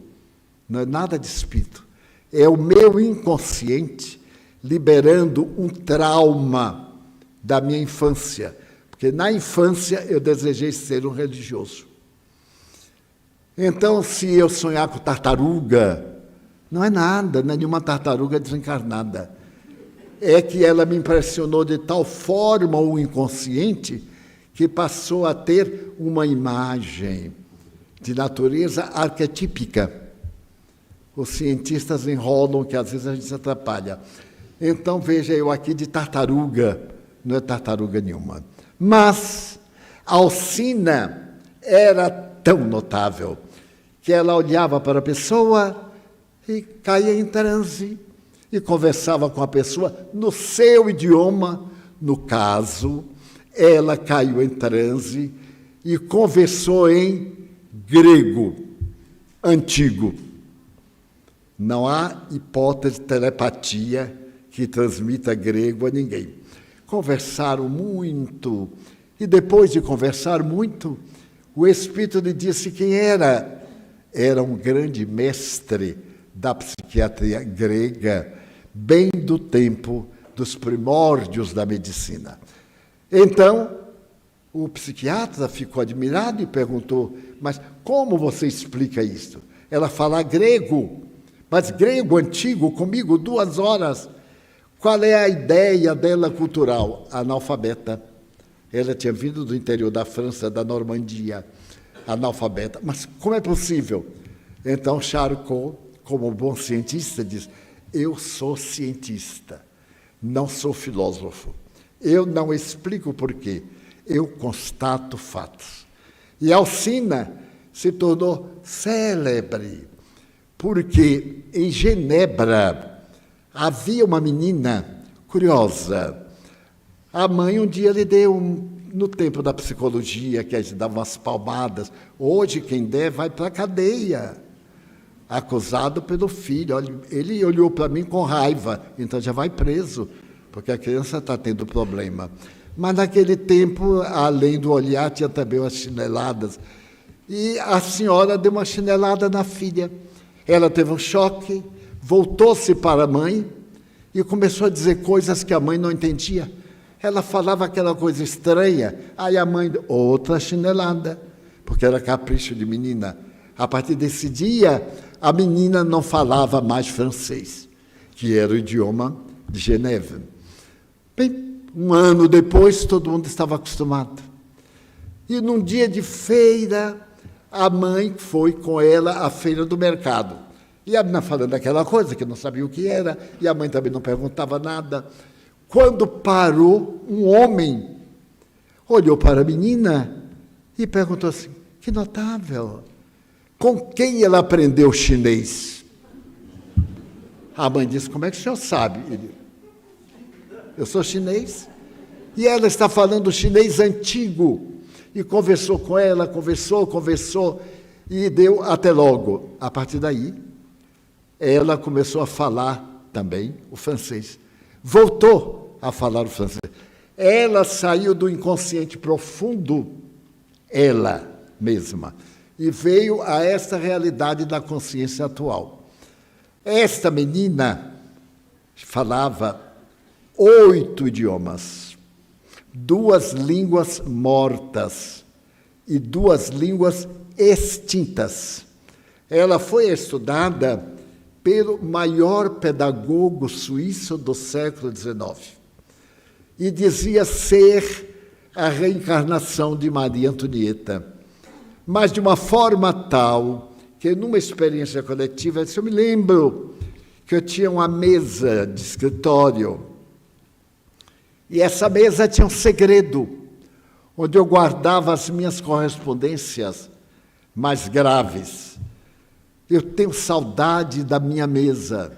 não é nada de espírito, é o meu inconsciente liberando um trauma da minha infância, porque na infância eu desejei ser um religioso. Então, se eu sonhar com tartaruga, não é nada, não é nenhuma tartaruga desencarnada. É que ela me impressionou de tal forma o inconsciente que passou a ter uma imagem de natureza arquetípica. Os cientistas enrolam que às vezes a gente se atrapalha. Então, veja eu aqui de tartaruga, não é tartaruga nenhuma. Mas Alcina era tão notável que ela olhava para a pessoa e caía em transe e conversava com a pessoa no seu idioma. No caso, ela caiu em transe e conversou em grego antigo. Não há hipótese de telepatia que transmita grego a ninguém. Conversaram muito, e depois de conversar muito, o Espírito lhe disse quem era. Era um grande mestre da psiquiatria grega, bem do tempo dos primórdios da medicina. Então, o psiquiatra ficou admirado e perguntou, mas como você explica isto? Ela fala grego, mas grego antigo, comigo 2 horas. Qual é a ideia dela cultural? Analfabeta. Ela tinha vindo do interior da França, da Normandia, analfabeta. Mas como é possível? Então, Charcot, como bom cientista, diz, Eu sou cientista, não sou filósofo. Eu não explico porquê, eu constato fatos. E Alcina se tornou célebre, porque em Genebra havia uma menina curiosa. A mãe um dia lhe deu, no tempo da psicologia, que a gente dava umas palmadas, hoje quem der vai para a cadeia, acusado pelo filho. Ele olhou para mim com raiva, então já vai preso, porque a criança está tendo problema. Mas naquele tempo, além do olhar, tinha também umas chineladas. E a senhora deu uma chinelada na filha. Ela teve um choque, voltou-se para a mãe e começou a dizer coisas que a mãe não entendia. Ela falava aquela coisa estranha, aí a mãe, outra chinelada, porque era capricho de menina. A partir desse dia, a menina não falava mais francês, que era o idioma de Genebra. Bem, um ano depois, todo mundo estava acostumado. E num dia de feira, a mãe foi com ela à feira do mercado. E a menina falando aquela coisa, que não sabia o que era, e a mãe também não perguntava nada. Quando parou, um homem olhou para a menina e perguntou assim, que notável, com quem ela aprendeu chinês? A mãe disse, como é que o senhor sabe? Ele, eu sou chinês. E ela está falando chinês antigo. E conversou com ela, conversou, e deu até logo. A partir daí, ela começou a falar também o francês. Voltou a falar o francês. Ela saiu do inconsciente profundo, ela mesma, e veio a esta realidade da consciência atual. Esta menina falava 8 idiomas, 2 línguas mortas e 2 línguas extintas. Ela foi estudada pelo maior pedagogo suíço do século XIX. E dizia ser a reencarnação de Maria Antonieta, mas de uma forma tal que, numa experiência coletiva, eu me lembro que eu tinha uma mesa de escritório, e essa mesa tinha um segredo, onde eu guardava as minhas correspondências mais graves. Eu tenho saudade da minha mesa.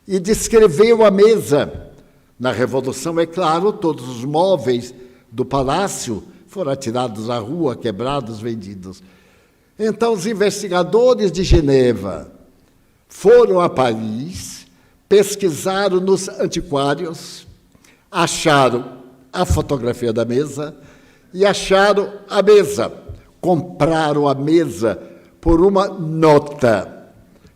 E descreveu a mesa. Na Revolução, é claro, todos os móveis do palácio foram atirados à rua, quebrados, vendidos. Então, os investigadores de Genebra foram a Paris, pesquisaram nos antiquários, acharam a fotografia da mesa e acharam a mesa. Compraram a mesa por uma nota,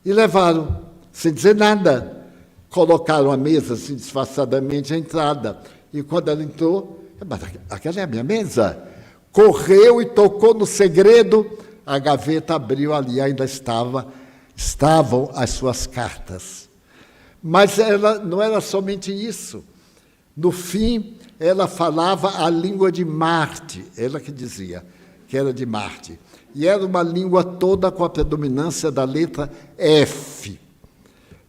e levaram, sem dizer nada. Colocaram a mesa, assim, disfarçadamente, à entrada. E quando ela entrou, aquela é a minha mesa. Correu e tocou no segredo, a gaveta abriu ali, ainda estavam as suas cartas. Mas ela não era somente isso. No fim, ela falava a língua de Marte, ela que dizia que era de Marte. E era uma língua toda com a predominância da letra F.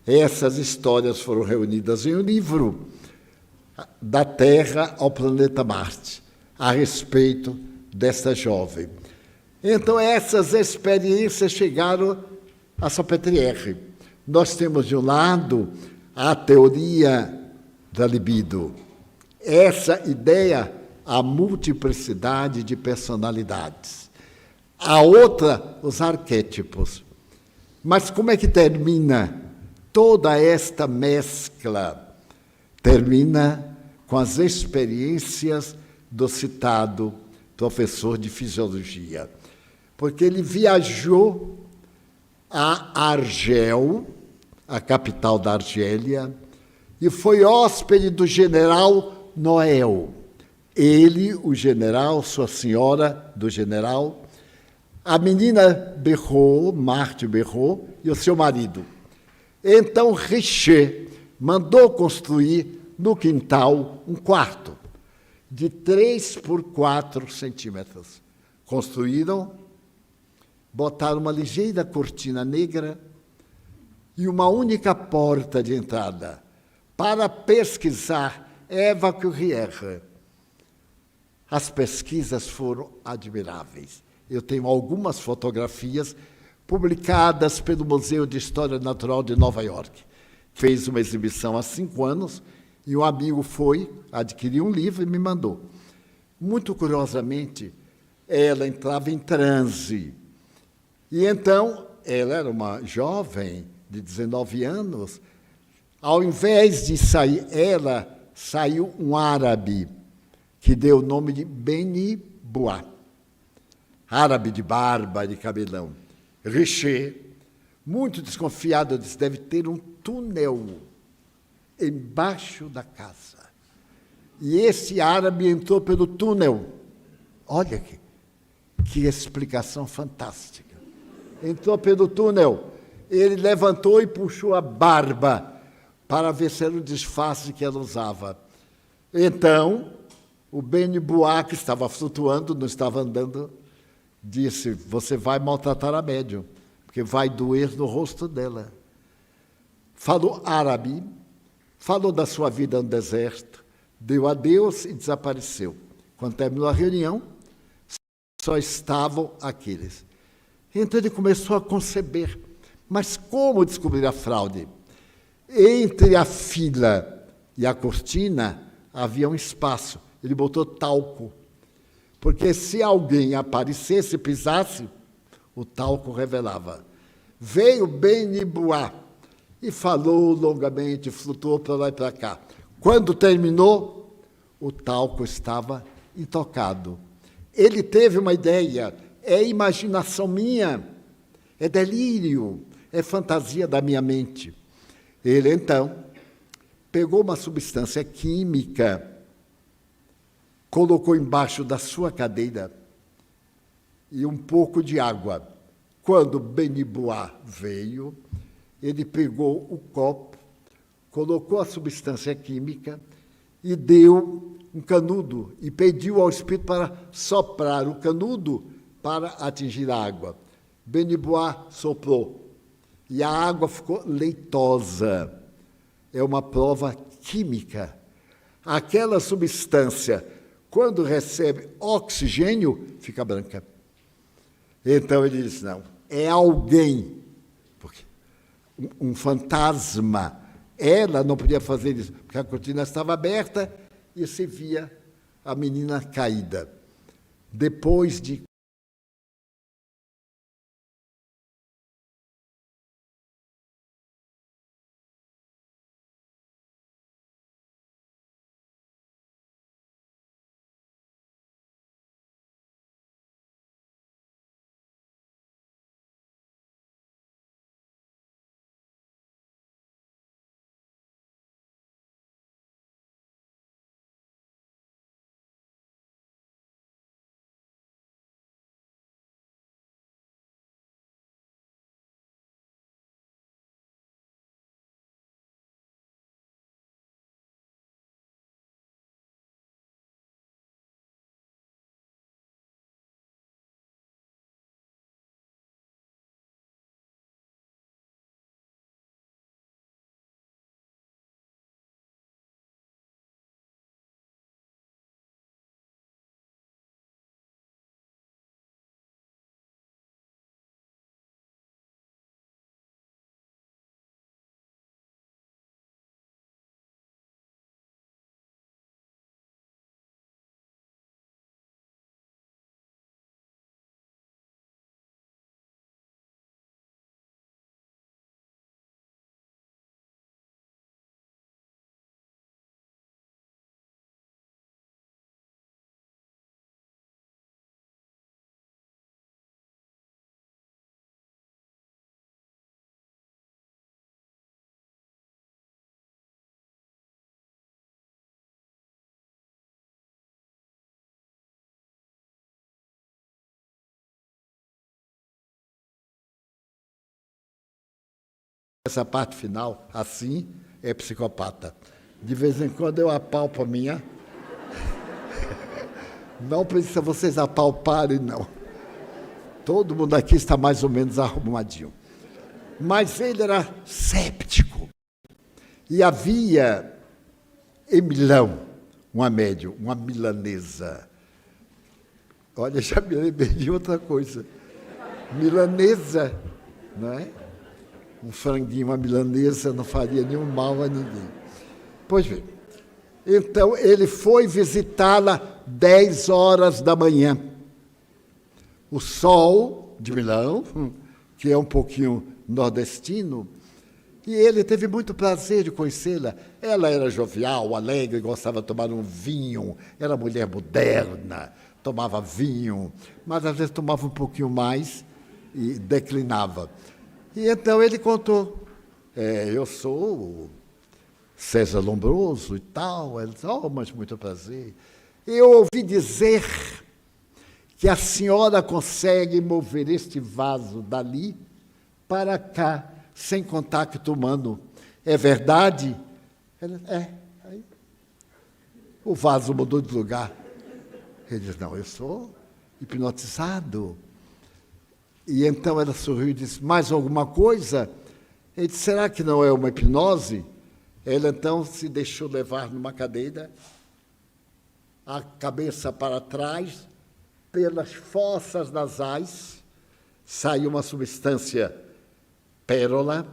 Essas histórias foram reunidas em um livro, Da Terra ao Planeta Marte, a respeito desta jovem. Então, essas experiências chegaram a Salpêtrière. Nós temos, de um lado, a teoria da libido. Essa ideia, a multiplicidade de personalidades. A outra, os arquétipos. Mas como é que termina toda esta mescla? Termina com as experiências do citado professor de fisiologia. Porque ele viajou a Argel, a capital da Argélia, e foi hóspede do general Noel. Ele, o general, sua senhora do general, a menina Berrault, Marthe Berrault, e o seu marido. Então, Richer mandou construir no quintal um quarto de 3 por 4 centímetros. Construíram, botaram uma ligeira cortina negra, e uma única porta de entrada para pesquisar Eva Curière. As pesquisas foram admiráveis. Eu tenho algumas fotografias publicadas pelo Museu de História Natural de Nova York. Fez uma exibição há 5 anos e um amigo foi, adquiriu um livro e me mandou. Muito curiosamente, ela entrava em transe. E então, ela era uma jovem de 19 anos. Ao invés de sair ela, saiu um árabe, que deu o nome de Beni Bois. Árabe de barba, de cabelão. Richer, muito desconfiado, disse, deve ter um túnel embaixo da casa. E esse árabe entrou pelo túnel. Olha que explicação fantástica. Entrou pelo túnel. Ele levantou e puxou a barba para ver se era o disfarce que ela usava. Então, o Beni Bois, que estava flutuando, não estava andando, disse, você vai maltratar a médium, porque vai doer no rosto dela. Falou árabe, falou da sua vida no deserto, deu adeus e desapareceu. Quando terminou a reunião, só estavam aqueles. Então ele começou a conceber, mas como descobrir a fraude? Entre a fila e a cortina havia um espaço. Ele botou talco, porque se alguém aparecesse e pisasse, o talco revelava. Veio Beni Bois e falou longamente, flutuou para lá e para cá. Quando terminou, o talco estava intocado. Ele teve uma ideia, é imaginação minha, é delírio, é fantasia da minha mente. Ele, então, pegou uma substância química, colocou embaixo da sua cadeira e um pouco de água. Quando Beni Bois veio, ele pegou o copo, colocou a substância química e deu um canudo e pediu ao espírito para soprar o canudo para atingir a água. Beni Bois soprou e a água ficou leitosa. É uma prova química. Aquela substância, quando recebe oxigênio, fica branca. Então ele disse, não, é alguém, porque um fantasma, ela não podia fazer isso, porque a cortina estava aberta e se via a menina caída. Depois de essa parte final, assim, é psicopata. De vez em quando eu apalpo a minha. Não precisa vocês apalparem, não. Todo mundo aqui está mais ou menos arrumadinho. Mas ele era séptico. E havia em Milão uma médium, uma milanesa. Olha, já me lembrei de outra coisa. Milanesa, não é? Um franguinho, uma milanesa, não faria nenhum mal a ninguém. Pois bem, então ele foi visitá-la 10 horas da manhã. O sol de Milão, que é um pouquinho nordestino, e ele teve muito prazer de conhecê-la. Ela era jovial, alegre, gostava de tomar um vinho, era mulher moderna, tomava vinho, mas às vezes tomava um pouquinho mais e declinava. E então ele contou, eu sou o César Lombroso e tal. Ela disse, mas muito prazer. Eu ouvi dizer que a senhora consegue mover este vaso dali para cá, sem contato humano. É verdade? Ela, Aí, o vaso mudou de lugar. Ele disse, não, eu sou hipnotizado. E então ela sorriu e disse, mais alguma coisa? Ele disse, será que não é uma hipnose? Ela então se deixou levar numa cadeira, a cabeça para trás, pelas fossas nasais, saiu uma substância pérola,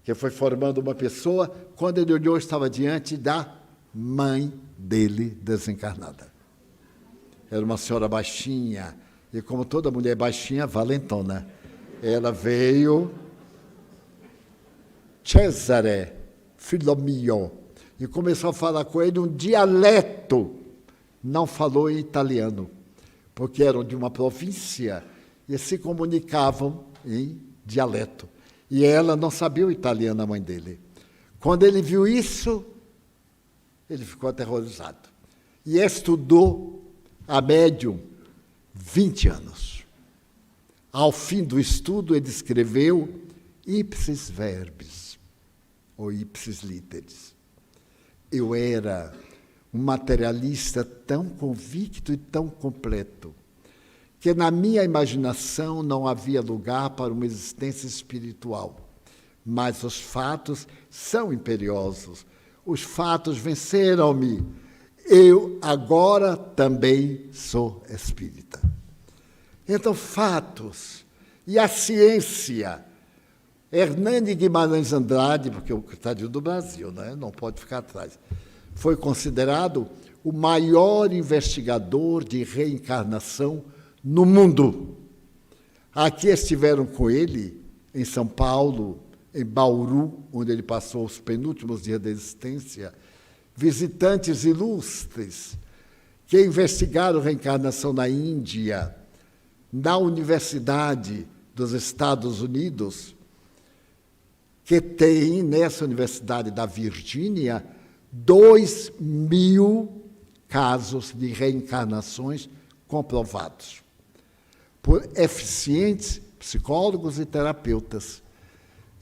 que foi formando uma pessoa. Quando ele olhou, estava diante da mãe dele desencarnada. Era uma senhora baixinha, e como toda mulher baixinha, valentona. Ela veio, Cesare, filho mio, e começou a falar com ele um dialeto. Não falou em italiano, porque eram de uma província e se comunicavam em dialeto. E ela não sabia o italiano, a mãe dele. Quando ele viu isso, ele ficou aterrorizado. E estudou a médium 20 anos. Ao fim do estudo, ele escreveu ipsis verbis, ou ipsis literis. Eu era um materialista tão convicto e tão completo, que na minha imaginação não havia lugar para uma existência espiritual. Mas os fatos são imperiosos. Os fatos venceram-me. Eu agora também sou espírita. Então, fatos e a ciência. Hernani Guimarães Andrade, porque o tadinho do Brasil, né? Não pode ficar atrás, foi considerado o maior investigador de reencarnação no mundo. Aqui estiveram com ele, em São Paulo, em Bauru, onde ele passou os penúltimos dias da existência, visitantes ilustres que investigaram reencarnação na Índia, na Universidade dos Estados Unidos, que tem, nessa Universidade da Virgínia, 2.000 casos de reencarnações comprovados por eficientes psicólogos e terapeutas.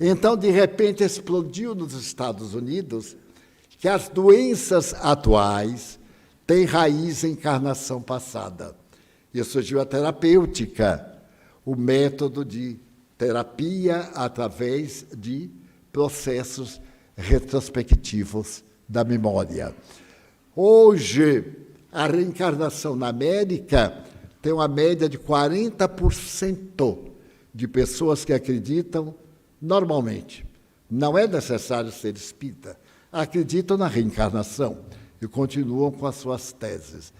Então, de repente, explodiu nos Estados Unidos que as doenças atuais têm raiz em encarnação passada. E surgiu a terapêutica, o método de terapia através de processos retrospectivos da memória. Hoje, a reencarnação na América tem uma média de 40% de pessoas que acreditam normalmente. Não é necessário ser espírita. Acreditam na reencarnação e continuam com as suas teses.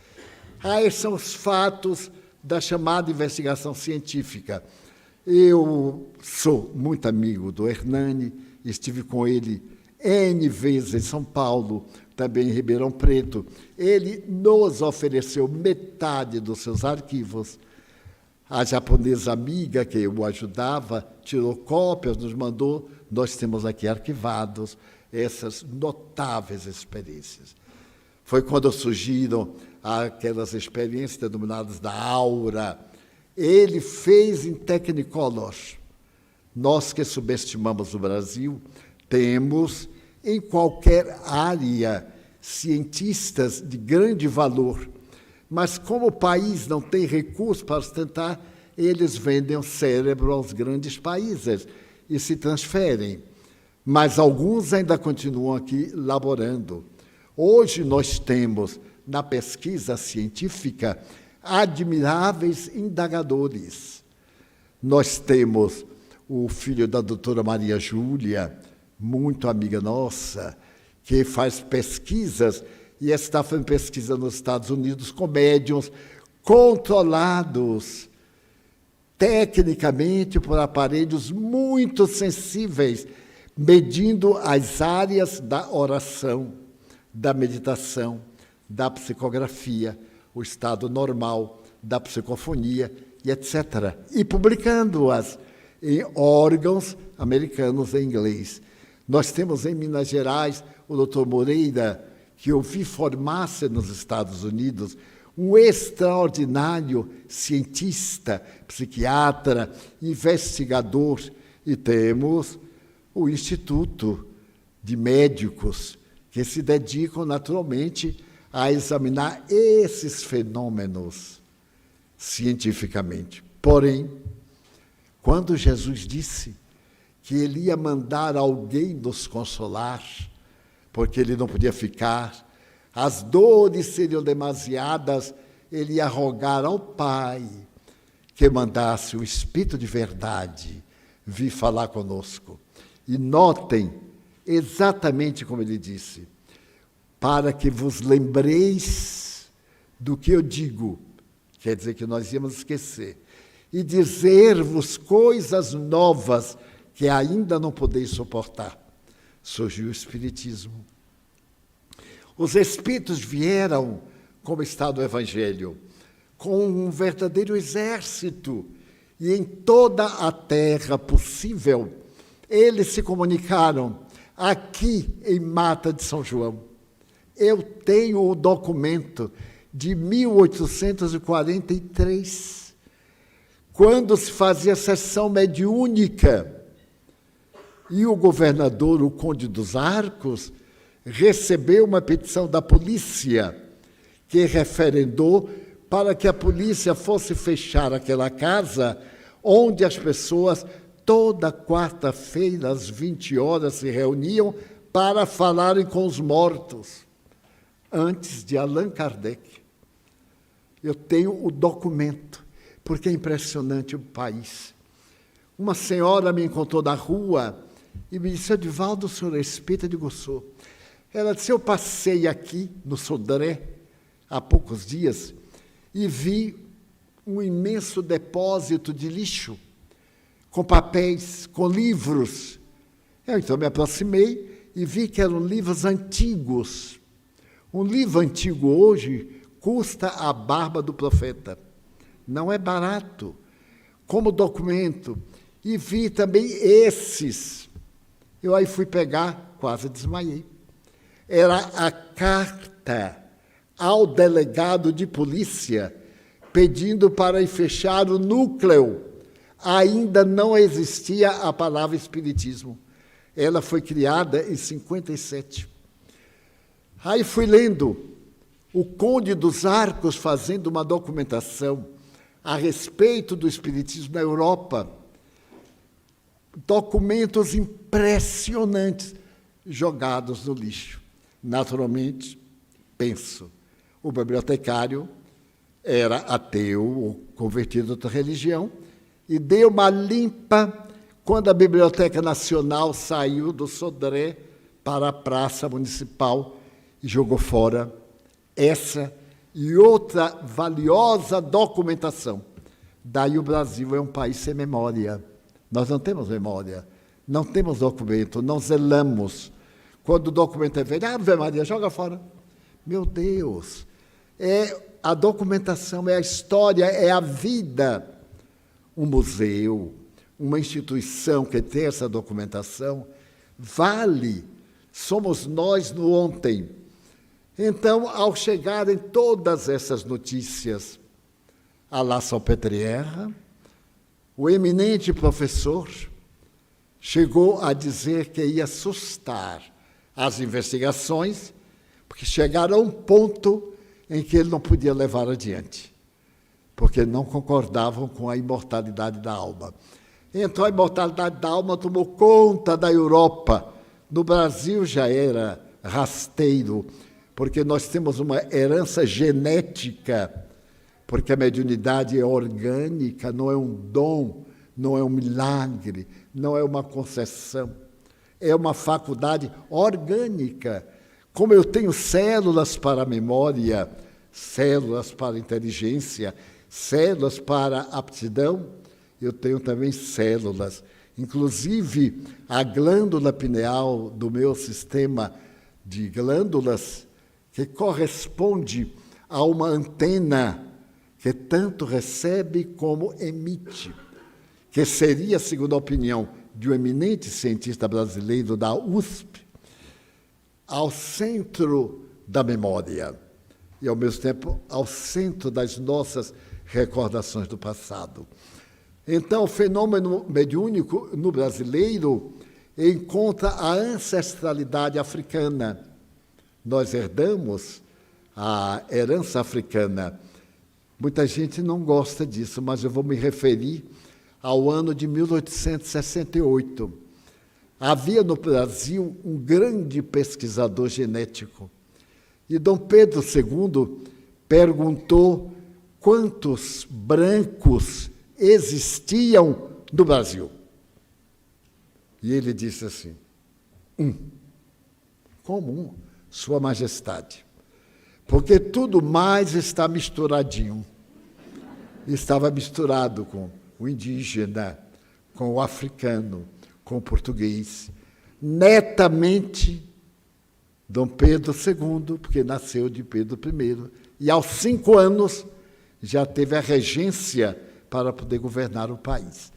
Esses são os fatos da chamada investigação científica. Eu sou muito amigo do Hernani, estive com ele N vezes em São Paulo, também em Ribeirão Preto. Ele nos ofereceu metade dos seus arquivos. A japonesa amiga que o ajudava tirou cópias, nos mandou. Nós temos aqui arquivados essas notáveis experiências. Foi quando surgiram aquelas experiências denominadas da aura. Ele fez em Technicolor. Nós que subestimamos o Brasil, temos em qualquer área cientistas de grande valor, mas como o país não tem recursos para sustentar, eles vendem o cérebro aos grandes países. e se transferem, mas alguns ainda continuam aqui laborando. Hoje nós temos, na pesquisa científica, admiráveis indagadores. Nós temos o filho da doutora Maria Júlia, muito amiga nossa, que faz pesquisas e está fazendo pesquisa nos Estados Unidos com médiuns controlados tecnicamente por aparelhos muito sensíveis, medindo as áreas da oração, da meditação, da psicografia, o estado normal, da psicofonia, e etc. E publicando-as em órgãos americanos em inglês. Nós temos em Minas Gerais o Dr. Moreira, que eu vi formar-se nos Estados Unidos, um extraordinário cientista, psiquiatra, investigador, e temos o Instituto de Médicos, que se dedicam naturalmente a examinar esses fenômenos cientificamente. Porém, quando Jesus disse que ele ia mandar alguém nos consolar, porque ele não podia ficar, as dores seriam demasiadas, ele ia rogar ao Pai que mandasse o Espírito de verdade vir falar conosco. E notem exatamente como ele disse: para que vos lembreis do que eu digo, quer dizer que nós íamos esquecer, e dizer-vos coisas novas que ainda não podeis suportar. Surgiu o Espiritismo. Os Espíritos vieram, como está no Evangelho, com um verdadeiro exército, e em toda a terra possível, eles se comunicaram aqui em Mata de São João. Eu tenho o documento de 1843, quando se fazia sessão mediúnica, e o governador, o Conde dos Arcos, recebeu uma petição da polícia, que referendou para que a polícia fosse fechar aquela casa, onde as pessoas, toda quarta-feira, às 20 horas, se reuniam para falarem com os mortos, antes de Allan Kardec. Eu tenho o documento, porque é impressionante o país. Uma senhora me encontrou na rua e me disse: Edivaldo, o senhor é espírita? Eu digo: sou. Ela disse: eu passei aqui no Sodré há poucos dias e vi um imenso depósito de lixo, com papéis, com livros. Eu então me aproximei e vi que eram livros antigos. Um livro antigo hoje custa a barba do profeta. Não é barato. Como documento. E vi também esses. Eu aí fui pegar, quase desmaiei. Era a carta ao delegado de polícia pedindo para ir fechar o núcleo. Ainda não existia a palavra espiritismo. Ela foi criada em 57. Aí fui lendo o Conde dos Arcos fazendo uma documentação a respeito do espiritismo na Europa. Documentos impressionantes jogados no lixo. Naturalmente, penso, o bibliotecário era ateu ou convertido a outra religião e deu uma limpa quando a Biblioteca Nacional saiu do Sodré para a Praça Municipal e jogou fora essa e outra valiosa documentação. Daí o Brasil é um país sem memória. Nós não temos memória, não temos documento, não zelamos. Quando o documento é velho, Ave Maria, joga fora. Meu Deus, a documentação, é a história, é a vida. Um museu, uma instituição que tem essa documentação, vale. Somos nós no ontem. Então, ao chegarem todas essas notícias à La Salpêtrière, o eminente professor chegou a dizer que ia assustar as investigações, porque chegaram a um ponto em que ele não podia levar adiante, porque não concordavam com a imortalidade da alma. Então a imortalidade da alma tomou conta da Europa. No Brasil já era rasteiro, porque nós temos uma herança genética, porque a mediunidade é orgânica, não é um dom, não é um milagre, não é uma concessão. É uma faculdade orgânica. Como eu tenho células para a memória, células para a inteligência, células para a aptidão, eu tenho também células. Inclusive, a glândula pineal do meu sistema de glândulas, que corresponde a uma antena que tanto recebe como emite, que seria, segundo a opinião de um eminente cientista brasileiro da USP, ao centro da memória e, ao mesmo tempo, ao centro das nossas recordações do passado. Então, o fenômeno mediúnico no brasileiro encontra a ancestralidade africana. Nós herdamos a herança africana. Muita gente não gosta disso, mas eu vou me referir ao ano de 1868. Havia no Brasil um grande pesquisador genético. E Dom Pedro II perguntou quantos brancos existiam no Brasil. E ele disse assim: Como um? Sua Majestade. Porque tudo mais está misturadinho. Estava misturado com o indígena, com o africano, com o português. Netamente, Dom Pedro II, porque nasceu de Pedro I, e aos 5 anos já teve a regência para poder governar o país.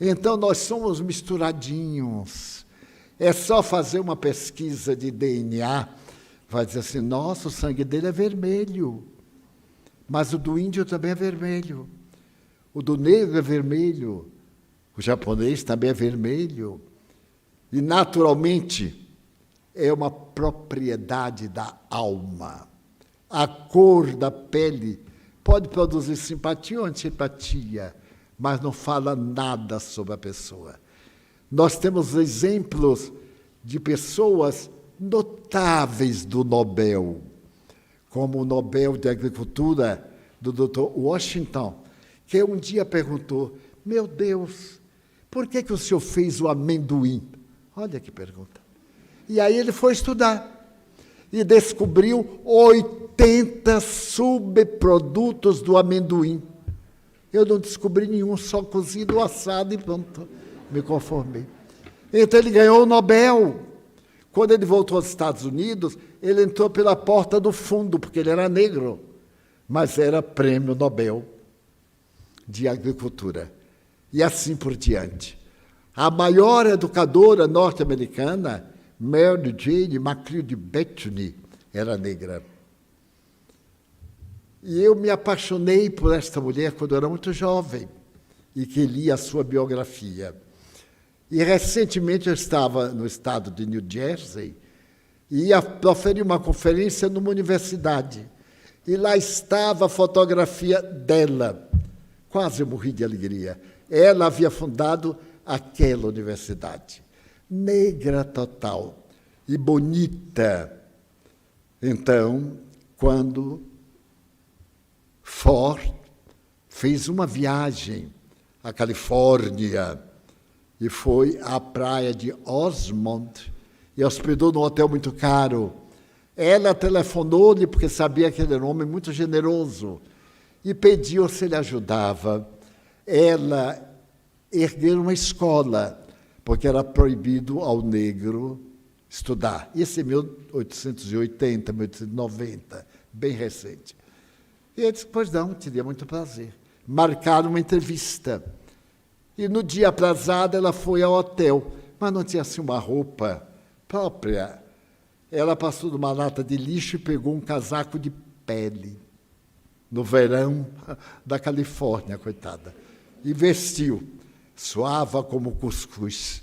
Então, nós somos misturadinhos. É só fazer uma pesquisa de DNA, vai dizer assim, nossa, o sangue dele é vermelho, mas o do índio também é vermelho, o do negro é vermelho, o japonês também é vermelho. E, naturalmente, é uma propriedade da alma. A cor da pele pode produzir simpatia ou antipatia, mas não fala nada sobre a pessoa. Nós temos exemplos de pessoas notáveis do Nobel, como o Nobel de Agricultura do Dr. Washington, que um dia perguntou, meu Deus, por que o senhor fez o amendoim? Olha que pergunta. E aí ele foi estudar e descobriu 80 subprodutos do amendoim. Eu não descobri nenhum, só cozido, assado e pronto, me conformei. Então ele ganhou o Nobel. Quando ele voltou aos Estados Unidos, ele entrou pela porta do fundo, porque ele era negro, mas era prêmio Nobel de Agricultura. E assim por diante. A maior educadora norte-americana, Mary Jane McLeod Bethune, era negra. E eu me apaixonei por esta mulher quando eu era muito jovem e que li a sua biografia. E recentemente eu estava no estado de New Jersey e ia proferir uma conferência numa universidade. E lá estava a fotografia dela. Quase eu morri de alegria. Ela havia fundado aquela universidade. Negra total e bonita. Então, quando Ford fez uma viagem à Califórnia e foi à praia de Osmond e hospedou num hotel muito caro, ela telefonou-lhe, porque sabia que ele era um homem muito generoso, e pediu se ele ajudava ela erguer uma escola, porque era proibido ao negro estudar. Isso em 1880, 1890, bem recente. E ele disse, pois não, teria muito prazer. Marcaram uma entrevista. E no dia aprazado ela foi ao hotel, mas não tinha assim uma roupa própria. Ela passou de uma lata de lixo e pegou um casaco de pele, no verão da Califórnia, coitada, e vestiu. Suava como cuscuz.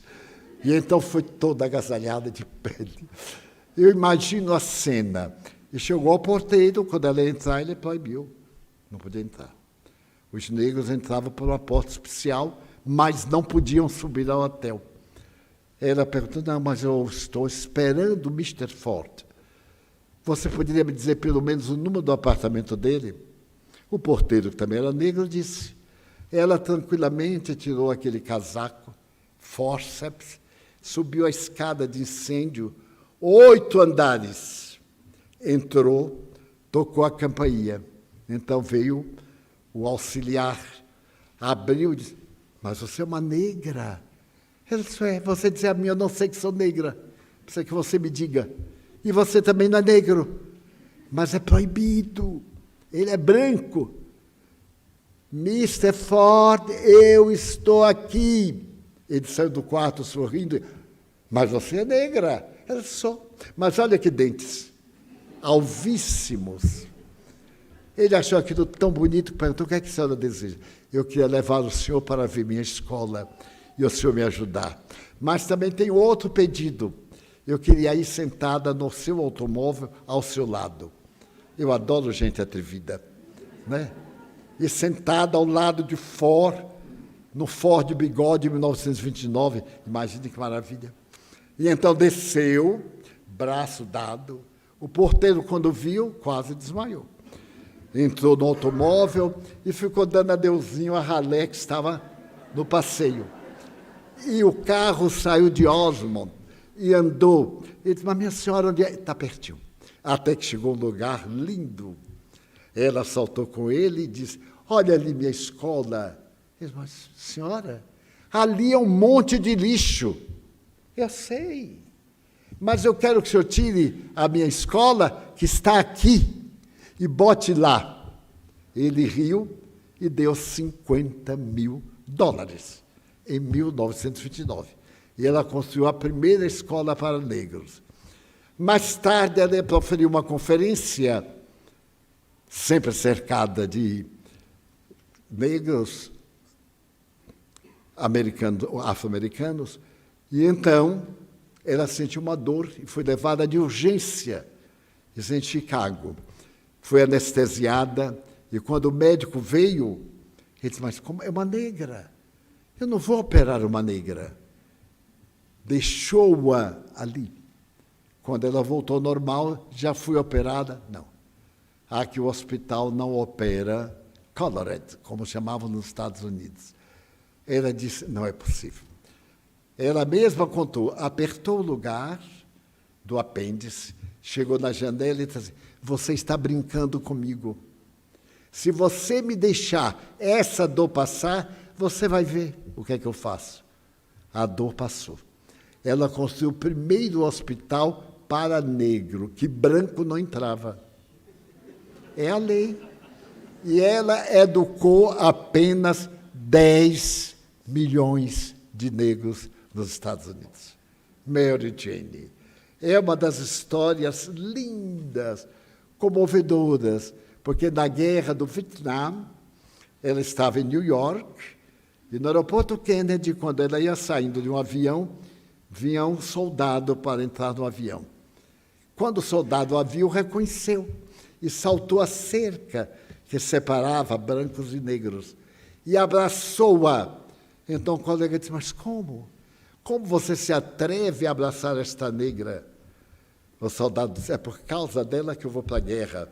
E então foi toda agasalhada de pele. Eu imagino a cena. E chegou ao porteiro, quando ela ia entrar, ele proibiu. Não podia entrar. Os negros entravam por uma porta especial mas não podiam subir ao hotel. Ela perguntou, não, mas eu estou esperando o Mr. Ford. Você poderia me dizer pelo menos o número do apartamento dele? O porteiro, que também era negro, disse. Ela tranquilamente tirou aquele casaco, fórceps, subiu a escada de incêndio, 8 andares. Entrou, tocou a campainha. Então veio o auxiliar, abriu e disse, mas você é uma negra. Ela disse, você diz a mim, eu não sei que sou negra. Precisa que você me diga. E você também não é negro. Mas é proibido. Ele é branco. Mr. Ford, eu estou aqui. Ele saiu do quarto sorrindo. Mas você é negra. Ela só. Mas olha que dentes. Alvíssimos. Ele achou aquilo tão bonito que perguntou, o que é que a senhora deseja? Eu queria levar o senhor para ver minha escola e o senhor me ajudar. Mas também tem outro pedido. Eu queria ir sentada no seu automóvel ao seu lado. Eu adoro gente atrevida, né? E sentada ao lado de Ford, no Ford Bigode, 1929. Imagine que maravilha. E então desceu, braço dado. O porteiro, quando viu, quase desmaiou. Entrou no automóvel e ficou dando adeusinho a ralé que estava no passeio. E o carro saiu de Osmond e andou. Ele disse, mas minha senhora, onde é? Está pertinho. Até que chegou um lugar lindo. Ela saltou com ele e disse, olha ali minha escola. Ele disse, mas senhora, ali é um monte de lixo. Eu sei, mas eu quero que o senhor tire a minha escola, que está aqui, e bote lá. Ele riu e deu $50 mil em 1929. E ela construiu a primeira escola para negros. Mais tarde, ela proferiu uma conferência, sempre cercada de negros afro-americanos, e então ela sentiu uma dor e foi levada de urgência. Isso em Chicago. Foi anestesiada, e quando o médico veio, ele disse, mas como é uma negra? Eu não vou operar uma negra. Deixou-a ali. Quando ela voltou ao normal, já foi operada? Não. Aqui o hospital não opera colored, como chamavam nos Estados Unidos. Ela disse, não é possível. Ela mesma contou, apertou o lugar do apêndice, chegou na janela e disse, você está brincando comigo. Se você me deixar essa dor passar, você vai ver o que é que eu faço. A dor passou. Ela construiu o primeiro hospital para negro, que branco não entrava. É a lei. E ela educou apenas 10 milhões de negros nos Estados Unidos. Mary Jane. É uma das histórias lindas, comovedoras, porque na guerra do Vietnã, ela estava em New York, e no aeroporto Kennedy, quando ela ia saindo de um avião, vinha um soldado para entrar no avião. Quando o soldado a viu, reconheceu e saltou a cerca que separava brancos e negros e abraçou-a. Então o colega disse, mas como? Como você se atreve a abraçar esta negra? O soldado disse, é por causa dela que eu vou para a guerra.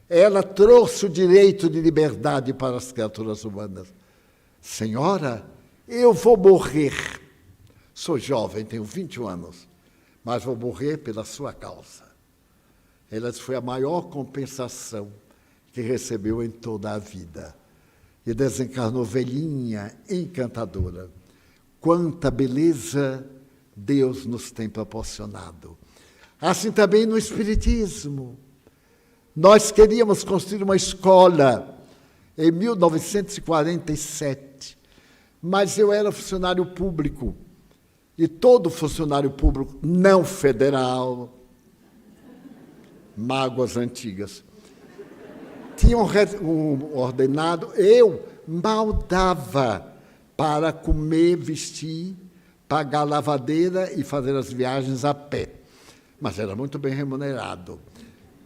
Ela trouxe o direito de liberdade para as criaturas humanas. Senhora, eu vou morrer. Sou jovem, tenho 21 anos, mas vou morrer pela sua causa. Ela foi a maior compensação que recebeu em toda a vida. E desencarnou velhinha, encantadora. Quanta beleza Deus nos tem proporcionado. Assim também no Espiritismo. Nós queríamos construir uma escola em 1947, mas eu era funcionário público, e todo funcionário público não federal, mágoas antigas, tinha um ordenado, eu mal dava para comer, vestir, pagar a lavadeira e fazer as viagens a pé, mas era muito bem remunerado.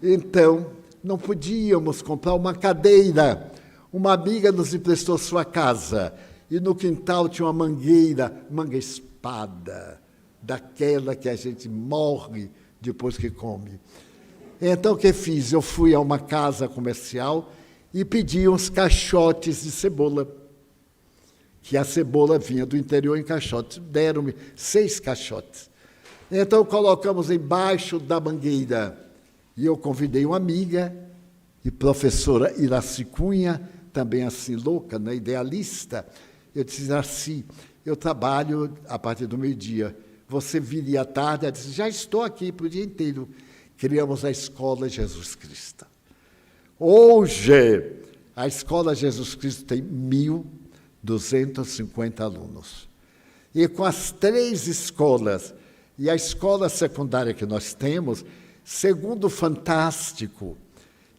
Então, não podíamos comprar uma cadeira. Uma amiga nos emprestou sua casa e no quintal tinha uma mangueira, manga-espada, daquela que a gente morre depois que come. Então, o que fiz? Eu fui a uma casa comercial e pedi uns caixotes de cebola, que a cebola vinha do interior em caixotes. Deram-me 6 caixotes. Então, colocamos embaixo da mangueira. E eu convidei uma amiga, e professora Iraci Cunha, também assim louca, né, idealista. Eu disse, Iraci, eu trabalho a partir do meio-dia. Você viria à tarde? Ela disse, já estou aqui para o dia inteiro. Criamos a Escola Jesus Cristo. Hoje, a Escola Jesus Cristo tem 1.250 alunos. E com as 3 escolas e a escola secundária que nós temos, segundo o Fantástico,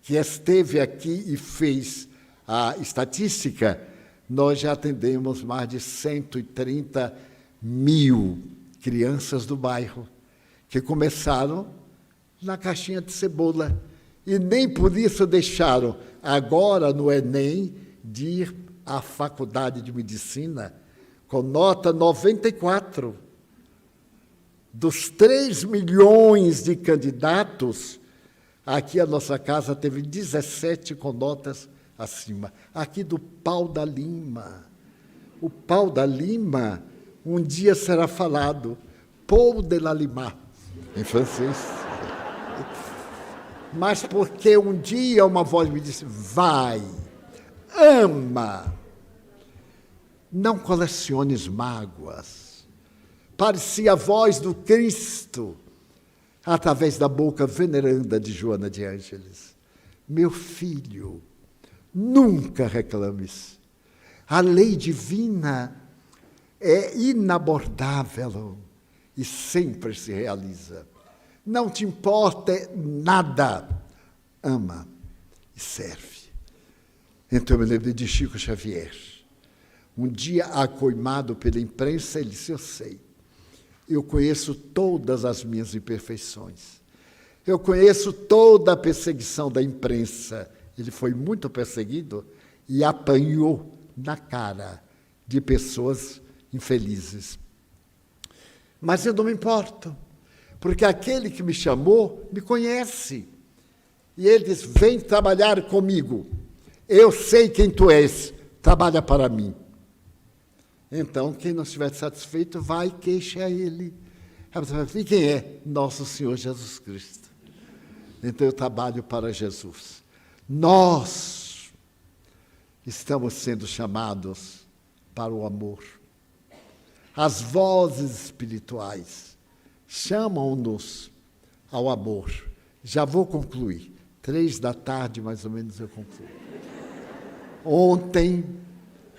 que esteve aqui e fez a estatística, nós já atendemos mais de 130 mil crianças do bairro, que começaram na caixinha de cebola. E nem por isso deixaram, agora no Enem, de ir à faculdade de medicina com nota 94. Dos 3 milhões de candidatos, aqui a nossa casa teve 17 com notas acima. Aqui do Pau da Lima. O Pau da Lima, um dia será falado, Pau de la Lima, em francês. Mas porque um dia uma voz me disse, vai, ama, não coleciones mágoas. Parecia a voz do Cristo, através da boca veneranda de Joana de Ângeles. Meu filho, nunca reclames. A lei divina é inabordável e sempre se realiza. Não te importa nada, ama e serve. Então eu me lembrei de Chico Xavier. Um dia, acoimado pela imprensa, ele disse, eu sei, eu conheço todas as minhas imperfeições. Eu conheço toda a perseguição da imprensa. Ele foi muito perseguido e apanhou na cara de pessoas infelizes. Mas eu não me importo, porque aquele que me chamou me conhece. E ele diz, vem trabalhar comigo. Eu sei quem tu és, trabalha para mim. Então, quem não estiver satisfeito, vai e queixa a ele. E quem é? Nosso Senhor Jesus Cristo. Então, eu trabalho para Jesus. Nós estamos sendo chamados para o amor. As vozes espirituais chamam-nos ao amor. Já vou concluir. 15h, mais ou menos, eu concluo. Ontem,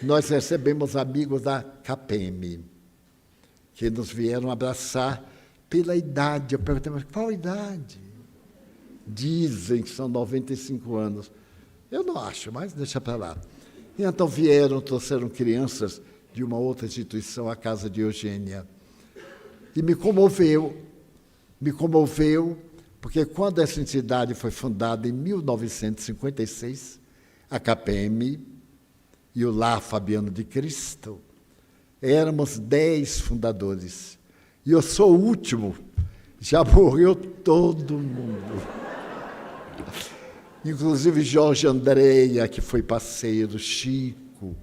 nós recebemos amigos da CAPEM, que nos vieram abraçar pela idade. Eu perguntei, mas qual idade? Dizem que são 95 anos. Eu não acho, mas deixa para lá. E então vieram, trouxeram crianças de uma outra instituição, a Casa de Eugênia. E me comoveu, porque quando essa entidade foi fundada em 1956, a CAPEM e o Lar Fabiano de Cristo, éramos 10 fundadores. E eu sou o último, já morreu todo mundo. Inclusive Jorge Andréia, que foi parceiro, Chico,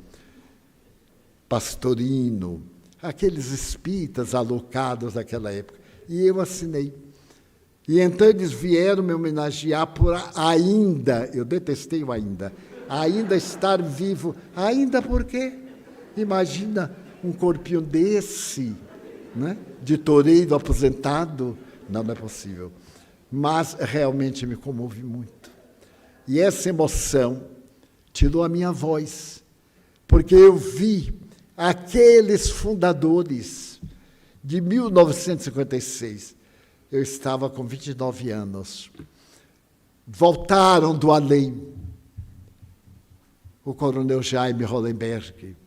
Pastorino, aqueles espíritas alocados daquela época. E eu assinei. E então eles vieram me homenagear por ainda, eu detestei o ainda estar vivo. Ainda por quê? Imagina um corpinho desse, né? De toureiro aposentado. Não é possível. Mas realmente me comovi muito. E essa emoção tirou a minha voz, porque eu vi aqueles fundadores de 1956. Eu estava com 29 anos. Voltaram do além. O coronel Jaime Hollenberg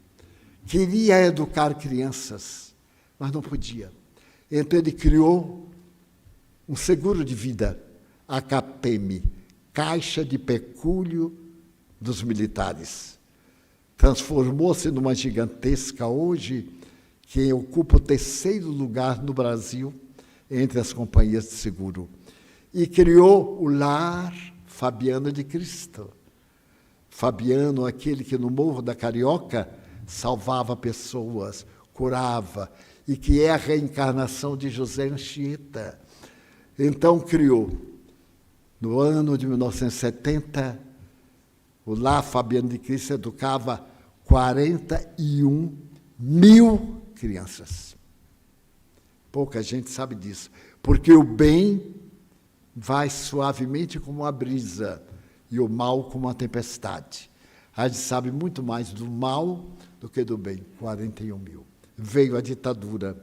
queria educar crianças, mas não podia. Então ele criou um seguro de vida, a CAPEM, Caixa de Pecúlio dos Militares. transformou-se numa gigantesca hoje, que ocupa o 3º lugar no Brasil entre as companhias de seguro. E criou o Lar Fabiano de Cristo. Fabiano, aquele que no Morro da Carioca salvava pessoas, curava, e que é a reencarnação de José Anchieta. Então criou, no ano de 1970, o Lar Fabiano de Cristo educava 41 mil crianças. Pouca gente sabe disso, porque o bem vai suavemente como uma brisa e o mal como uma tempestade. A gente sabe muito mais do mal do que do bem. 41 mil. Veio a ditadura.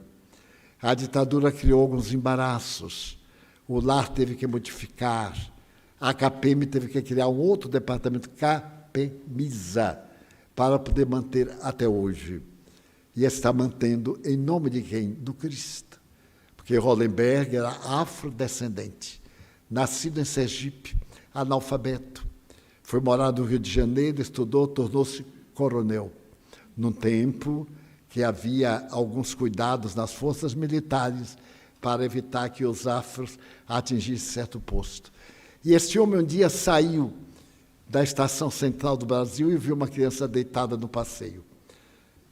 A ditadura criou alguns embaraços. O Lar teve que modificar. A CAPEM teve que criar um outro departamento, CAPEMISA, para poder manter até hoje. E está mantendo em nome de quem? Do Cristo. Porque Hollenberg era afrodescendente, nascido em Sergipe, analfabeto. Foi morar no Rio de Janeiro, estudou, tornou-se coronel. Num tempo que havia alguns cuidados nas forças militares para evitar que os afros atingissem certo posto. E este homem um dia saiu da estação central do Brasil e viu uma criança deitada no passeio.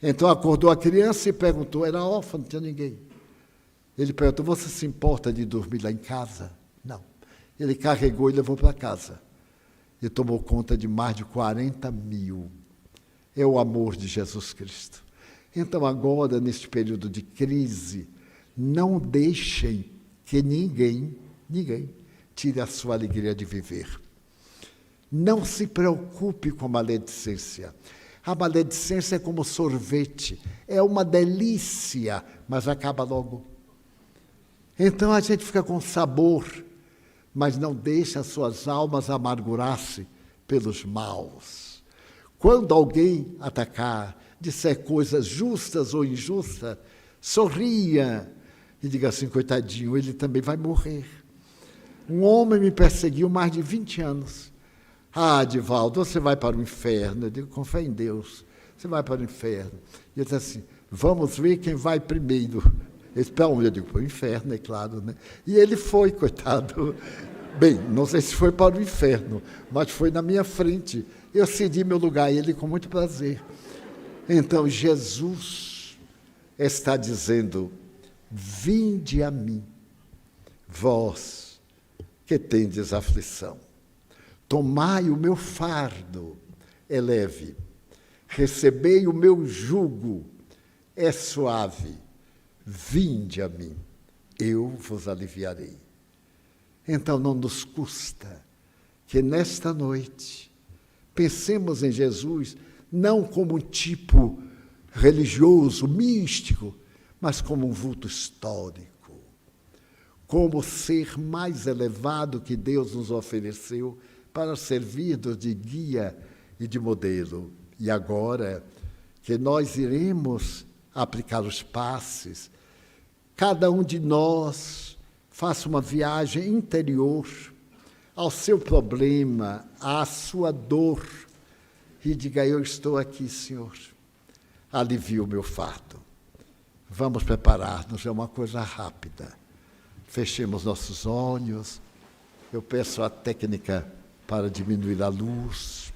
Então acordou a criança e perguntou, era órfão, não tinha ninguém. Ele perguntou, você se importa de dormir lá em casa? Não. Ele carregou e levou para casa. E tomou conta de mais de 40 mil. É o amor de Jesus Cristo. Então agora, neste período de crise, não deixem que ninguém tire a sua alegria de viver. Não se preocupe com a maledicência. A maledicência é como sorvete, é uma delícia, mas acaba logo. Então a gente fica com sabor, mas não deixa as suas almas amargurar-se pelos maus. Quando alguém atacar, disser coisas justas ou injustas, sorria e diga assim, coitadinho, ele também vai morrer. Um homem me perseguiu mais de 20 anos. Ah, Divaldo, você vai para o inferno. Eu digo, com fé em Deus, você vai para o inferno. E ele disse assim, vamos ver quem vai primeiro. Ele disse, para onde? Eu digo, para o inferno, é claro, né? E ele foi, coitado. Bem, não sei se foi para o inferno, mas foi na minha frente. Eu cedi meu lugar a ele com muito prazer. Então, Jesus está dizendo, vinde a mim, vós que tendes aflição. Tomai o meu fardo, é leve. Recebei o meu jugo, é suave. Vinde a mim, eu vos aliviarei. Então não nos custa que nesta noite pensemos em Jesus não como um tipo religioso, místico, mas como um vulto histórico, como o ser mais elevado que Deus nos ofereceu para servir-nos de guia e de modelo. E agora que nós iremos aplicar os passes, cada um de nós faça uma viagem interior ao seu problema, à sua dor, e diga, eu estou aqui, Senhor, alivie o meu fardo. Vamos preparar-nos, é uma coisa rápida. Fechemos nossos olhos. Eu peço a técnica para diminuir a luz.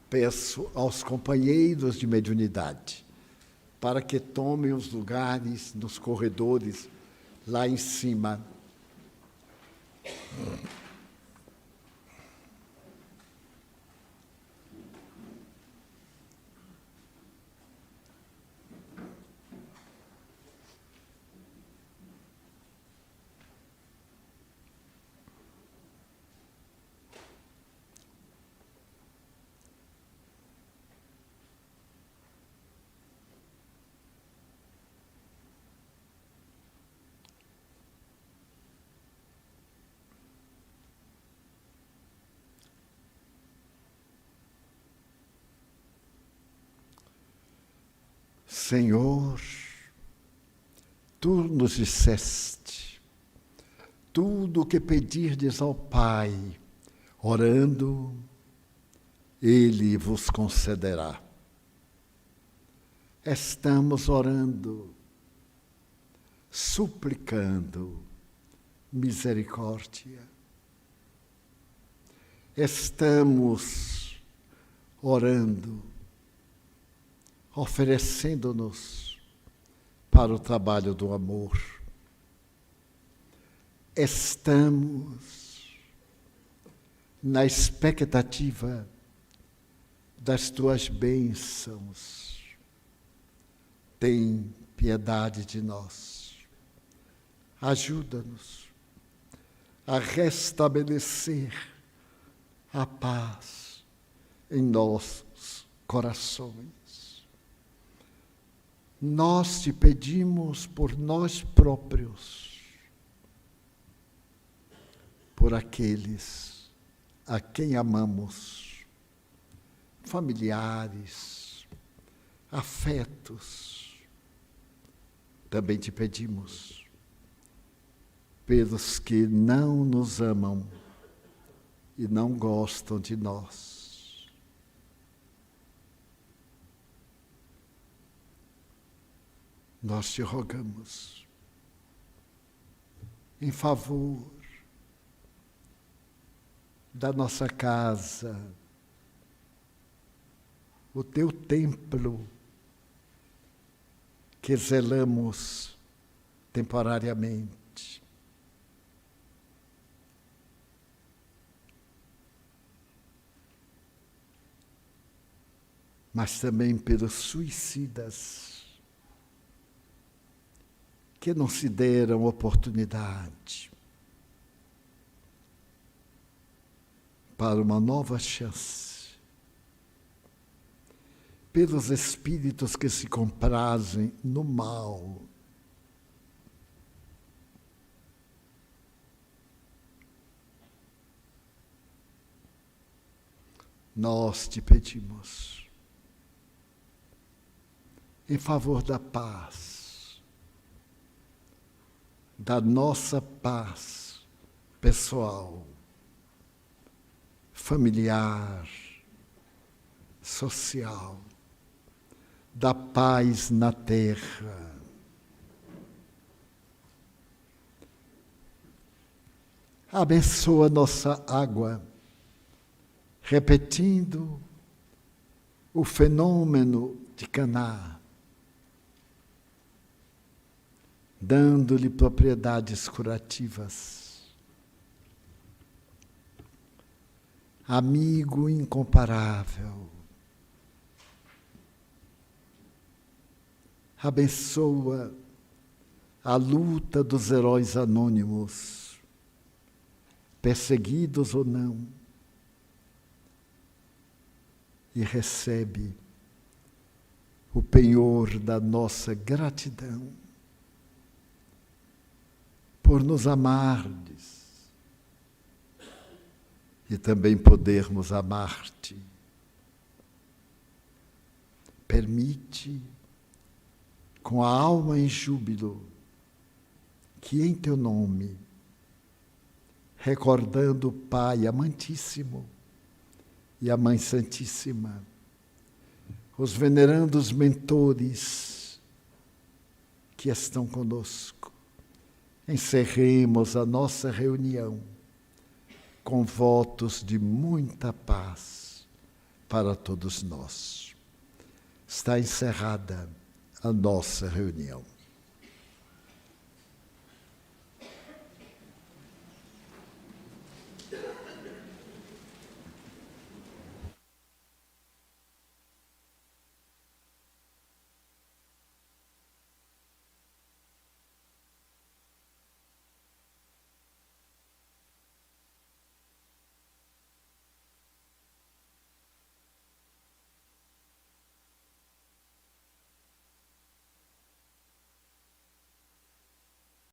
Peço aos companheiros de mediunidade para que tomem os lugares nos corredores lá em cima. Senhor, Tu nos disseste, tudo o que pedirdes ao Pai, orando, Ele vos concederá. Estamos orando, suplicando misericórdia. Estamos orando, oferecendo-nos para o trabalho do amor. Estamos na expectativa das tuas bênçãos. Tem piedade de nós. Ajuda-nos a restabelecer a paz em nossos corações. Nós te pedimos por nós próprios, por aqueles a quem amamos, familiares, afetos. Também te pedimos pelos que não nos amam e não gostam de nós. Nós te rogamos em favor da nossa casa, o teu templo, que zelamos temporariamente. Mas também pelos suicidas, que não se deram oportunidade para uma nova chance. Pelos espíritos que se comprazem no mal. Nós te pedimos, em favor da paz, da nossa paz pessoal, familiar, social, da paz na terra. Abençoa nossa água, repetindo o fenômeno de Caná, dando-lhe propriedades curativas. Amigo incomparável, abençoa a luta dos heróis anônimos, perseguidos ou não, e recebe o penhor da nossa gratidão por nos amardes e também podermos amar-te. Permite, com a alma em júbilo, que em teu nome, recordando o Pai amantíssimo e a Mãe Santíssima, os venerandos mentores que estão conosco, encerremos a nossa reunião com votos de muita paz para todos nós. Está encerrada a nossa reunião.